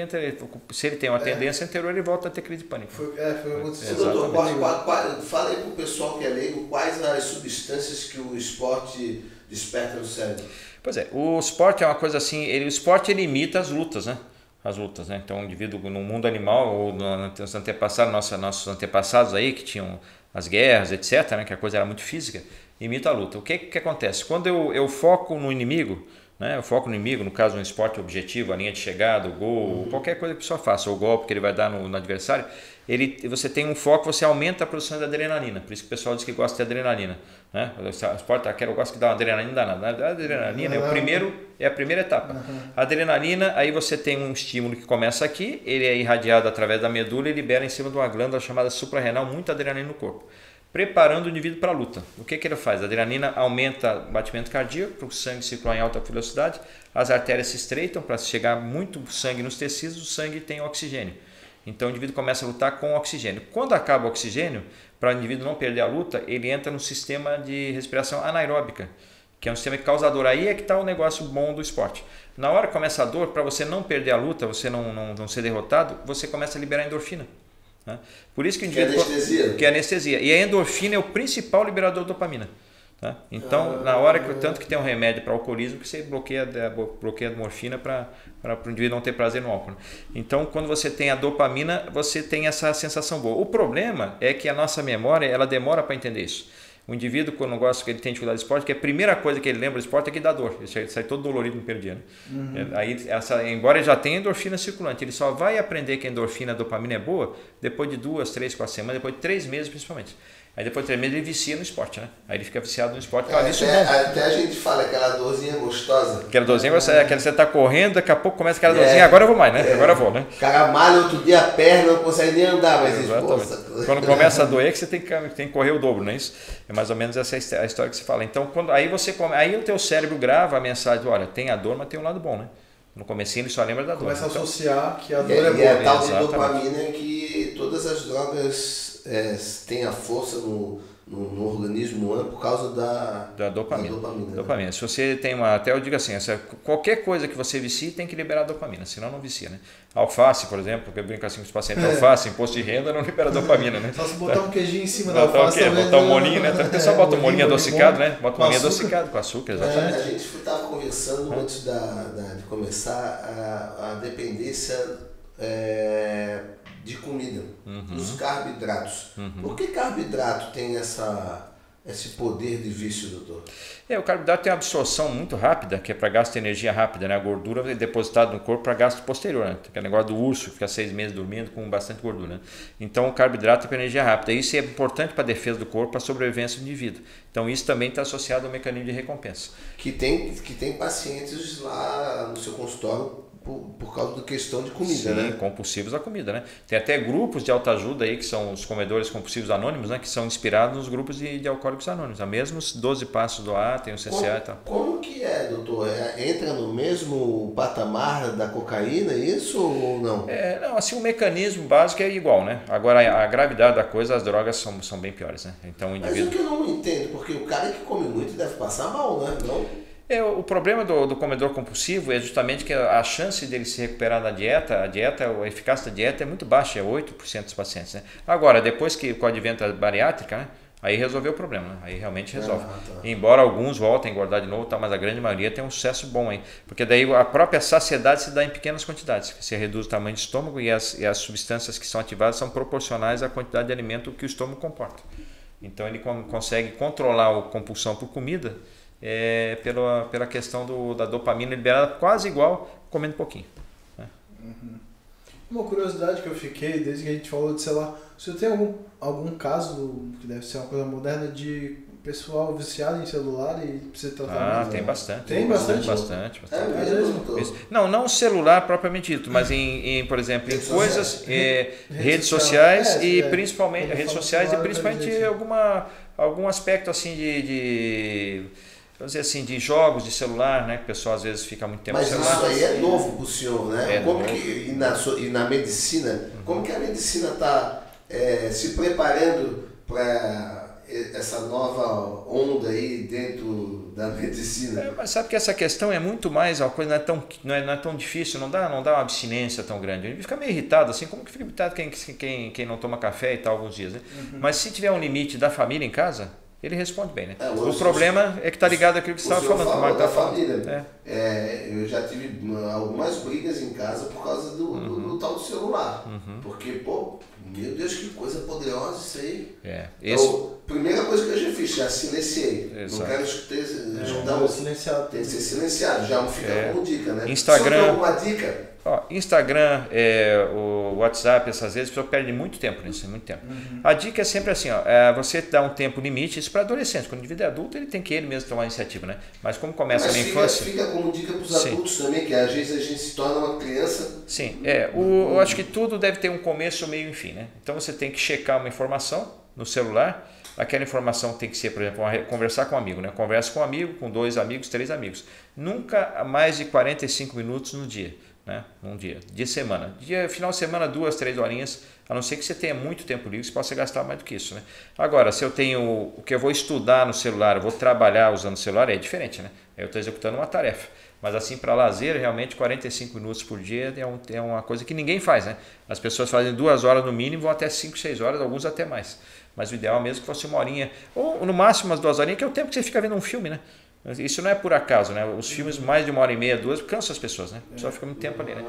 se ele tem uma tendência anterior, ele volta a ter crise de pânico. Foi o que aconteceu. Doutor, fala aí para o pessoal que é leigo quais as substâncias que o esporte desperta no cérebro. Pois é, o esporte é uma coisa assim, o esporte ele imita as lutas, né? Então o indivíduo no mundo animal, ou nos antepassados, nossos antepassados aí, que tinham as guerras, etc., né, que a coisa era muito física, imita a luta. O que acontece? Quando eu foco no inimigo, né, no caso um esporte objetivo, a linha de chegada, o gol, qualquer coisa que a pessoa faça, ou o golpe que ele vai dar no adversário, você tem um foco, você aumenta a produção de adrenalina, por isso que o pessoal diz que gosta de adrenalina. Né? O esporte, eu gosto que dá uma adrenalina danada. A adrenalina é a primeira etapa. A adrenalina, aí você tem um estímulo que começa aqui, ele é irradiado através da medula e libera em cima de uma glândula chamada suprarrenal muita adrenalina no corpo, preparando o indivíduo para a luta. O que ele faz? A adrenalina aumenta o batimento cardíaco, para o sangue circular em alta velocidade, as artérias se estreitam para chegar muito sangue nos tecidos, o sangue tem oxigênio. Então o indivíduo começa a lutar com oxigênio. Quando acaba o oxigênio, para o indivíduo não perder a luta, ele entra no sistema de respiração anaeróbica, que é um sistema causador. Aí é que está o negócio bom do esporte. Na hora que começa a dor, para você não perder a luta, você não ser derrotado, você começa a liberar endorfina. Né? Por isso que o indivíduo, que é anestesia. E a endorfina é o principal liberador de dopamina. Tá? Então, na hora tanto que tem um remédio para alcoolismo que você bloqueia a morfina para o indivíduo não ter prazer no álcool. Né? Então, quando você tem a dopamina, você tem essa sensação boa. O problema é que a nossa memória ela demora para entender isso. O indivíduo, quando gosta que ele tem dificuldade de esporte, que a primeira coisa que ele lembra do esporte é que dá dor. Ele sai todo dolorido no primeiro dia. Né? Aí, embora ele já tenha endorfina circulante, ele só vai aprender que a endorfina, a dopamina é boa depois de 2, 3, 4 semanas, depois de 3 meses principalmente. Aí depois de 3 meses ele vicia no esporte, né? Aí ele fica viciado no esporte. Até a gente fala aquela dorzinha gostosa. Aquela dorzinha, você tá correndo, daqui a pouco começa aquela dorzinha, agora eu vou mais, né? Agora eu vou, né? O cara malha outro dia a perna, não consegue nem andar, mas quando começa a doer, que você tem que correr o dobro, não é isso? É mais ou menos essa a história que você fala. Então, aí o teu cérebro grava a mensagem, olha, tem a dor, mas tem um lado bom, né? No comecinho ele só lembra da dor. Começa a associar que a dor é boa. E a tal de dopamina é que todas as drogas têm a força no organismo humano por causa da dopamina. Dopamina. Se você tem até eu digo assim, qualquer coisa que você vicie tem que liberar dopamina, senão não vicia, né? Alface, por exemplo, que eu brinco assim com os pacientes, alface, imposto de renda não libera dopamina, né? Só se botar um queijinho em cima da alface. Botar um molinho, né? O pessoal bota um molinho adocicado, né? Bota um molinho adocicado com açúcar, exatamente. A gente estava conversando antes de começar a dependência de comida, dos carboidratos. Por que carboidrato tem essa esse poder de vício, doutor? O carboidrato tem uma absorção muito rápida, que é para gasto de energia rápida, né? A gordura é depositada no corpo para gasto posterior, né? Aquele negócio do urso que fica 6 meses dormindo com bastante gordura, né? Então o carboidrato é para energia rápida. Isso é importante para a defesa do corpo, para a sobrevivência do indivíduo. Então isso também está associado ao mecanismo de recompensa. Que tem pacientes lá no seu consultório por causa da questão de comida, Sim, né? compulsivos à comida, né? Tem até grupos de autoajuda aí, que são os comedores compulsivos anônimos, né? Que são inspirados nos grupos de alcoólicos anônimos. Há mesmo os 12 passos do A, tem o CCA e tal. Como que é, doutor? Entra no mesmo patamar da cocaína, isso ou não? Não, assim, o mecanismo básico é igual, né? Agora, a gravidade da coisa, as drogas são bem piores, né? Então, o indivíduo... Mas o que eu não entendo, porque o cara que come muito deve passar mal, né? Não... O problema do comedor compulsivo é justamente que a chance dele se recuperar da dieta, a eficácia da dieta é muito baixa, é 8% dos pacientes, né? Agora, depois que com o advento da bariátrica, né? Aí resolveu o problema, né? Aí realmente resolve. Tá. Embora alguns voltem a engordar de novo, tá, mas a grande maioria tem um sucesso bom aí. Porque daí a própria saciedade se dá em pequenas quantidades. Você reduz o tamanho do estômago e as substâncias que são ativadas são proporcionais à quantidade de alimento que o estômago comporta. Então ele consegue controlar a compulsão por comida pela questão da dopamina liberada quase igual comendo pouquinho. Né? Uma curiosidade que eu fiquei desde que a gente falou de celular, o senhor tem algum caso, que deve ser uma coisa moderna, de pessoal viciado em celular e precisa tratar tem bastante. Tem bastante? Bastante. Mesmo? Não celular propriamente dito, mas por exemplo, em coisas, redes sociais e principalmente redes sociais e principalmente algum aspecto assim vamos dizer assim, de jogos de celular, né? Que o pessoal às vezes fica muito tempo no celular. Mas isso aí é novo para o senhor, né? E na medicina, como que a medicina está se preparando para essa nova onda aí dentro da medicina? Mas sabe que essa questão é muito mais, uma coisa não é tão difícil, não dá uma abstinência tão grande. A gente fica meio irritado, assim, como que fica irritado quem não toma café e tal alguns dias, né? Mas se tiver um limite da família em casa, ele responde bem, né? O problema é que está ligado àquilo que você estava falando. Da família. Eu já tive algumas brigas em casa por causa do tal do celular. Porque, pô, meu Deus, que coisa poderosa isso aí. Então, primeira coisa que eu já fiz, já silenciei. Exato. Não quero escutar. Silenciado. Tem que ser silenciado, já fica como dica, né? Instagram. Você tem alguma dica? Instagram, o WhatsApp, essas vezes, a pessoa perde muito tempo nisso, muito tempo. A dica é sempre assim, você dá um tempo limite, isso para adolescentes. Quando o indivíduo é adulto, ele tem que ele mesmo tomar a iniciativa, né? Mas como começa na infância... Fica como dica para os adultos também, que às vezes a gente se torna uma criança... Sim, eu acho que tudo deve ter um começo, meio e fim, né? Então você tem que checar uma informação no celular, aquela informação tem que ser, por exemplo, conversar com um amigo, né? Conversa com um amigo, com 2 amigos, 3 amigos. Nunca mais de 45 minutos no dia. Né? Um dia, de semana. Final de semana, 2, 3 horinhas, a não ser que você tenha muito tempo livre, você possa gastar mais do que isso. Né? Agora, se eu tenho o que eu vou estudar no celular, eu vou trabalhar usando o celular, é diferente, né? Eu estou executando uma tarefa. Mas assim, para lazer, realmente 45 minutos por dia é uma coisa que ninguém faz, né? As pessoas fazem 2 horas no mínimo, vão até 5, 6 horas, alguns até mais. Mas o ideal mesmo é que fosse 1 horinha, ou no máximo umas 2 horinhas, que é o tempo que você fica vendo um filme, né? Isso não é por acaso, né? Os filmes mais de 1h30, 2, cansam as pessoas, né? A pessoa fica muito tempo ali, né?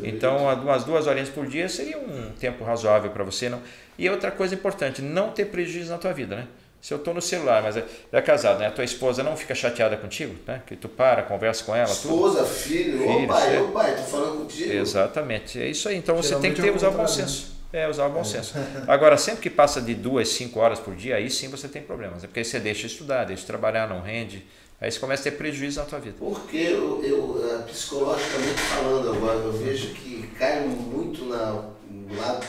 Então, umas 2 horinhas por dia seria um tempo razoável para você. Não? E outra coisa importante, não ter prejuízo na tua vida, né? Se eu estou no celular, mas é casado, né? A tua esposa não fica chateada contigo, né? Que tu conversa com ela, esposa, tudo. Filho, ô pai, tô falando contigo. Exatamente, é isso aí. Então você tem que usar o bom senso. Usar o bom senso. Agora, sempre que passa de 2, 5 horas por dia, aí sim você tem problemas. É porque aí você deixa de estudar, deixa de trabalhar, não rende. Aí você começa a ter prejuízo na tua vida. Porque eu psicologicamente falando agora, eu vejo que cai muito no lado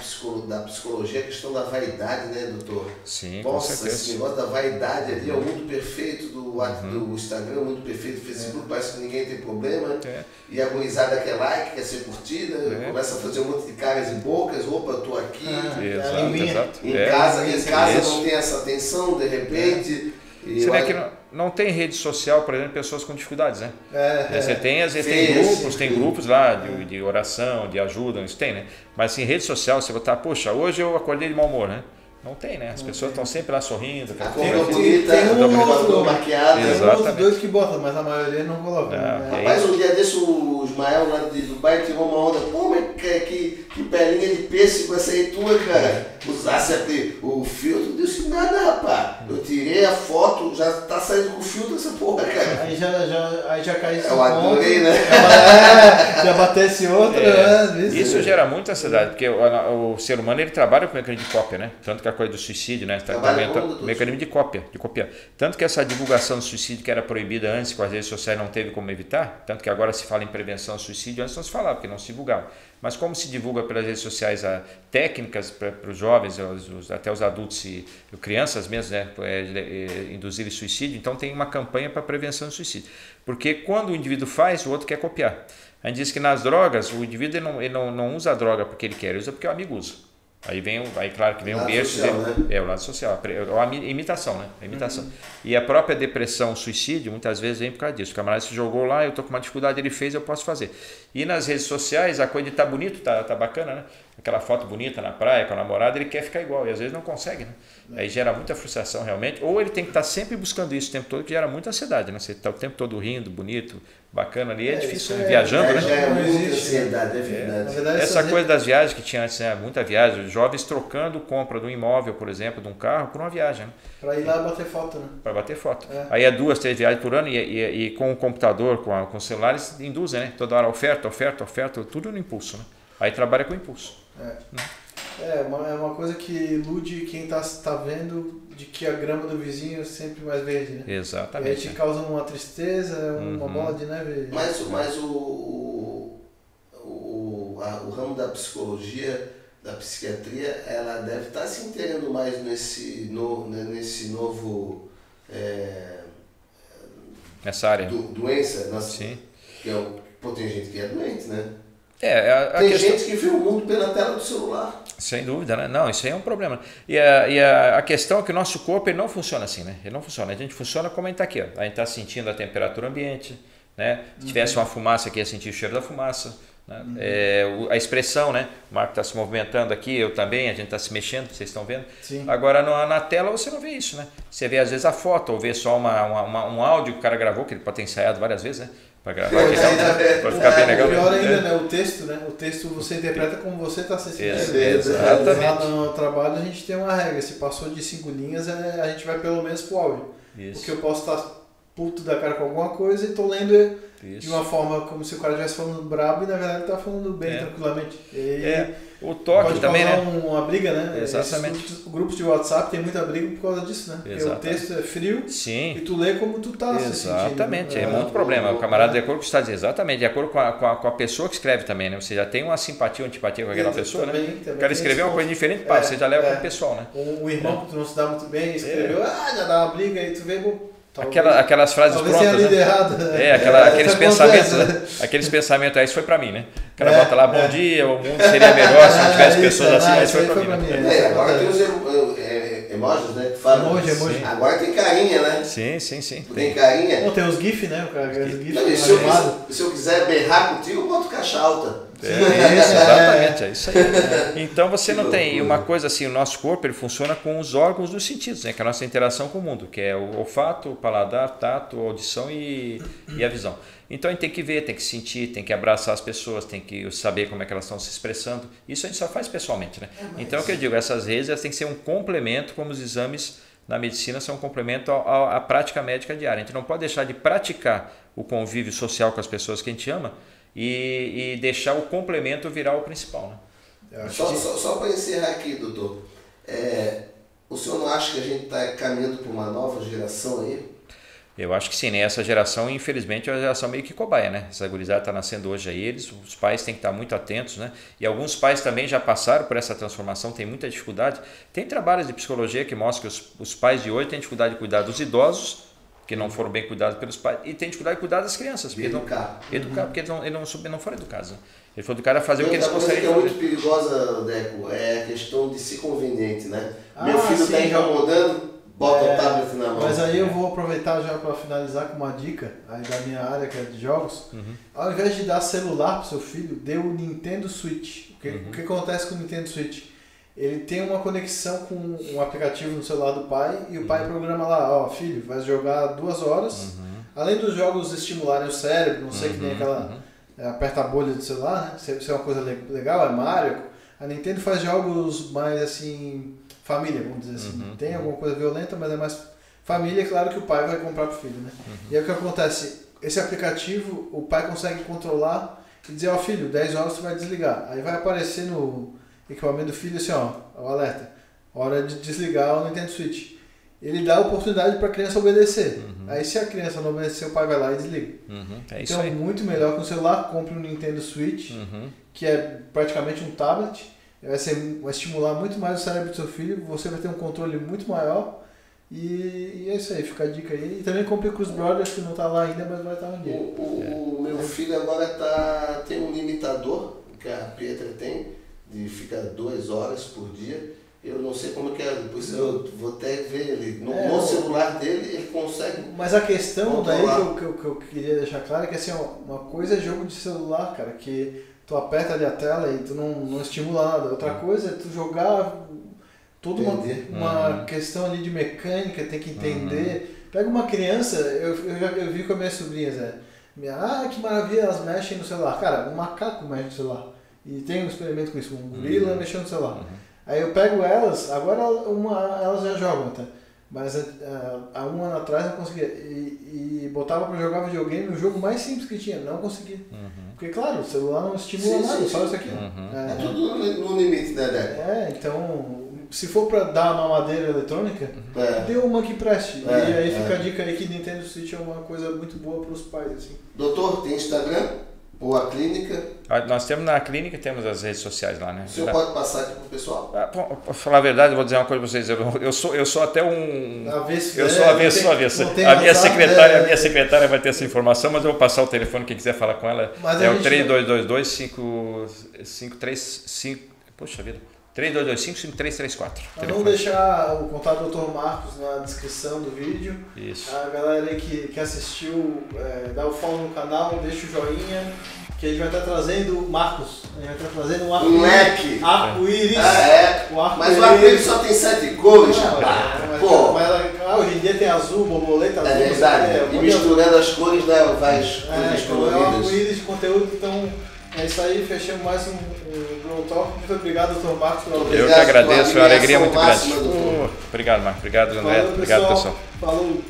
da psicologia a questão da vaidade, né, doutor? Sim, nossa, com certeza. Esse negócio da vaidade ali é o mundo perfeito do Instagram, é o mundo perfeito do Facebook, parece que ninguém tem problema. E a gurizada quer like, quer ser curtida, começa a fazer um monte de caras e bocas, opa, eu tô aqui. Exato. Em casa não tem essa atenção, de repente. Você vê que não tem rede social, por exemplo, pessoas com dificuldades, né? Você tem, às vezes, tem grupos lá de oração, de ajuda, isso tem, né? Mas assim, rede social, você botar, poxa, hoje eu acordei de mau humor, né? Não tem, né? As pessoas estão sempre lá sorrindo. Tem um outro maquiado. Tem um outro doido que bota, mas a maioria não coloca. Rapaz, um dia desse o Ismael lá de Dubai tirou uma onda. Pô, mas que pelinha de pêssego essa aí tua, cara. Usasse o filtro, não disse nada, rapaz. Eu tirei a foto, já tá saindo com o filtro essa porra, cara. Aí já caiu esse Eu adorei, né? Já batesse outra, né? Isso gera muita ansiedade, porque o ser humano ele trabalha com mecanismo de cópia, né? Tanto que a coisa do suicídio, né? Mecanismo de cópia, de copiar. Tanto que essa divulgação do suicídio que era proibida antes, com as redes sociais não teve como evitar, tanto que agora se fala em prevenção ao suicídio, antes não se falava, porque não se divulgava. Mas como se divulga pelas redes sociais técnicas para os jovens, até os adultos e crianças mesmo, né, induzirem suicídio, então tem uma campanha para prevenção do suicídio. Porque quando o indivíduo faz, o outro quer copiar. A gente diz que nas drogas, o indivíduo ele não usa a droga porque ele quer, ele usa porque o amigo usa. Aí claro que vem um berço, o lado social, a imitação, né? A imitação. E a própria depressão, o suicídio, muitas vezes vem por causa disso. O camarada se jogou lá, eu estou com uma dificuldade, ele fez, eu posso fazer. E nas redes sociais, a coisa de tá bonito, tá bacana, né? Aquela foto bonita na praia com a namorada, ele quer ficar igual e às vezes não consegue, né? Aí gera muita frustração realmente. Ou ele tem que estar sempre buscando isso o tempo todo, que gera muita ansiedade, né? Você está o tempo todo rindo, bonito, bacana ali, é difícil, né? Viajando, né? Já é muita ansiedade, é verdade. Essa coisa das viagens que tinha antes, né? Muita viagem, os jovens trocando compra de um imóvel, por exemplo, de um carro, por uma viagem, né? Para ir lá bater foto, né? Para bater foto. Aí é 2, 3 viagens por ano e com o computador, com os celulares, induzem, né? Toda hora oferta, tudo no impulso, né? Aí trabalha com impulso. É uma coisa que ilude quem tá vendo de que a grama do vizinho é sempre mais verde, né? Exatamente. E aí te causa uma tristeza, uma bola de neve. Mas o ramo da psicologia, da psiquiatria, ela deve estar se entendendo mais nesse novo... Nessa área. Doença. Sim. Tem gente que é doente, né? Tem gente que vê o mundo pela tela do celular. Sem dúvida, né? Não, isso aí é um problema. E a questão é que o nosso corpo ele não funciona assim, né? Ele não funciona. A gente funciona como a gente está aqui, ó. A gente está sentindo a temperatura ambiente, né? Se tivesse uma fumaça aqui, ia sentir o cheiro da fumaça. Né? A expressão, né? O Marco está se movimentando aqui, eu também, a gente está se mexendo, vocês estão vendo? Sim. Agora na tela você não vê isso, né? Você vê às vezes a foto, ou vê só um áudio que o cara gravou, que ele pode ter ensaiado várias vezes, né? Para gravar, para ficar bem legal. Pior ainda, né? O texto, né? O texto você interpreta como você está se sentindo. Exatamente. Lá no trabalho a gente tem uma regra, se passou de 5 linhas, a gente vai pelo menos pro áudio. Isso. Porque eu posso estar puto da cara com alguma coisa e tô lendo Isso. de uma forma como se o cara estivesse falando brabo e na verdade ele tá falando bem, tranquilamente. O toque pode também, causar né? uma briga, né? Exatamente. Grupos de WhatsApp tem muita briga por causa disso, né? Porque o texto é frio. Sim. E tu lê como tu tá se sentindo. Exatamente, é muito problema. O camarada, de acordo com o que você está dizendo, exatamente, de acordo com a pessoa que escreve também, né? Você já tem uma simpatia ou antipatia com aquela pessoa, também, né? O cara escreveu uma coisa diferente, você já leva para o pessoal, né? O irmão que tu não se dá muito bem escreveu, já dá uma briga e tu vê... Aquelas frases prontas, né? Aqueles pensamentos, isso foi pra mim, né? O cara bota lá, bom dia, o mundo seria melhor se não tivesse pessoas assim, isso foi pra mim. Agora tem os emojis, né? Emoji. Agora tem carinha, né? Sim. Tem carinha. Não, tem os GIF, né? Se eu quiser berrar contigo, eu boto caixa alta. Exatamente, é isso aí. Então você não tem uma coisa assim, o nosso corpo ele funciona com os órgãos dos sentidos, né? Que é a nossa interação com o mundo, que é o olfato, o paladar, tato, a audição e a visão. Então a gente tem que ver, tem que sentir, tem que abraçar as pessoas, tem que saber como é que elas estão se expressando. Isso a gente só faz pessoalmente, né? Então o que eu digo, essas redes elas têm que ser um complemento, como os exames na medicina são um complemento à prática médica diária. A gente não pode deixar de praticar o convívio social com as pessoas que a gente ama e deixar o complemento virar o principal, né? Só para encerrar aqui, doutor, o senhor não acha que a gente está caminhando para uma nova geração aí? Eu acho que sim, né? Essa geração, infelizmente, é uma geração meio que cobaia, né? Essa gurizada está nascendo hoje aí, os pais têm que estar muito atentos, né? E alguns pais também já passaram por essa transformação, tem muita dificuldade. Tem trabalhos de psicologia que mostram que os pais de hoje têm dificuldade de cuidar dos idosos, que não foram bem cuidados pelos pais, e tem dificuldade de cuidar das crianças. Educar, porque eles não foram educados. Né? Eles foram educados a fazer o que eles gostariam de fazer. O que é muito perigosa, Deco, é a questão de ser conveniente, né? Meu filho está incomodando, bota o tablet na mão. Mas aí eu vou aproveitar já para finalizar com uma dica aí da minha área, que é de jogos. Ao invés de dar celular para seu filho, dê o Nintendo Switch. O que acontece com o Nintendo Switch? Ele tem uma conexão com um aplicativo no celular do pai e o pai programa lá, filho, vai jogar 2 horas. Além dos jogos estimularem o cérebro, não sei que nem aperta a bolha do celular, né? Se é uma coisa legal, é Mario. A Nintendo faz jogos mais assim, família, vamos dizer assim. Tem alguma coisa violenta, mas é mais família, é claro que o pai vai comprar pro filho, né? E aí o que acontece? Esse aplicativo, o pai consegue controlar e dizer, ó filho, 10 horas você vai desligar. Aí vai aparecer no equipamento do filho assim, ó, o alerta, hora de desligar o Nintendo Switch. Ele dá a oportunidade para a criança obedecer. Aí se a criança não obedecer, o pai vai lá e desliga. É isso então aí. muito melhor que o celular, compre um Nintendo Switch, que é praticamente um tablet, vai estimular muito mais o cérebro do seu filho, você vai ter um controle muito maior. E é isso aí, fica a dica aí. E também compre com os Brothers, que não tá lá ainda, mas vai estar um dia. O meu filho agora tem um limitador, que a Pietra tem, de ficar 2 horas por dia. Eu não sei como que é, depois eu vou até ver ele. No celular dele, ele consegue. Mas a questão controlar. daí que eu queria deixar claro é que assim, uma coisa é jogo de celular, cara, que tu aperta ali a tela e tu não estimula nada. Outra coisa é tu jogar toda uma questão ali de mecânica, tem que entender. Pega uma criança, eu vi com as minhas sobrinhas, que maravilha, elas mexem no celular. Cara, um macaco mexe no celular. E tem um experimento com isso, um gorila mexendo no celular. Aí eu pego elas, agora elas já jogam, tá? Mas há um ano atrás eu conseguia. E botava pra jogar videogame, o jogo mais simples que tinha, não conseguia. Porque, claro, o celular não estimula nada, só isso aqui. É tudo no limite, né, Deco? Então, se for pra dar uma mamadeira eletrônica, dê uma que preste. E aí fica a dica aí que Nintendo Switch é uma coisa muito boa pros pais, assim. Doutor, tem Instagram? Ou a clínica? Nós temos na clínica, temos as redes sociais lá, né? O senhor pode passar aqui pro pessoal? Pra falar a verdade, eu vou dizer uma coisa para vocês. Eu sou até um... Avesso. Eu sou avesso. A minha secretária vai ter essa informação, mas eu vou passar o telefone, quem quiser falar com ela. Mas é o 3222-5335... Poxa vida. 3225-5334. Vamos deixar o contato do Dr. Marcos na descrição do vídeo. Isso. A galera aí que assistiu, dá o follow no canal, deixa o joinha, que a gente vai estar trazendo Marcos. A gente vai estar trazendo um arco-íris. Arco-íris. Mas o arco-íris só tem 7 cores. Hoje em dia tem azul, borboleta azul. É verdade. E misturando as cores, né, vai as cores coloridas. É um arco-íris de conteúdo, então... É isso aí, fechamos mais um Grow Talk. Muito obrigado, Dr. Marcos, pela presença. Eu que agradeço, é uma alegria muito grande. Máxima, Obrigado, Marcos. Obrigado, André. Falou, obrigado, pessoal. Falou.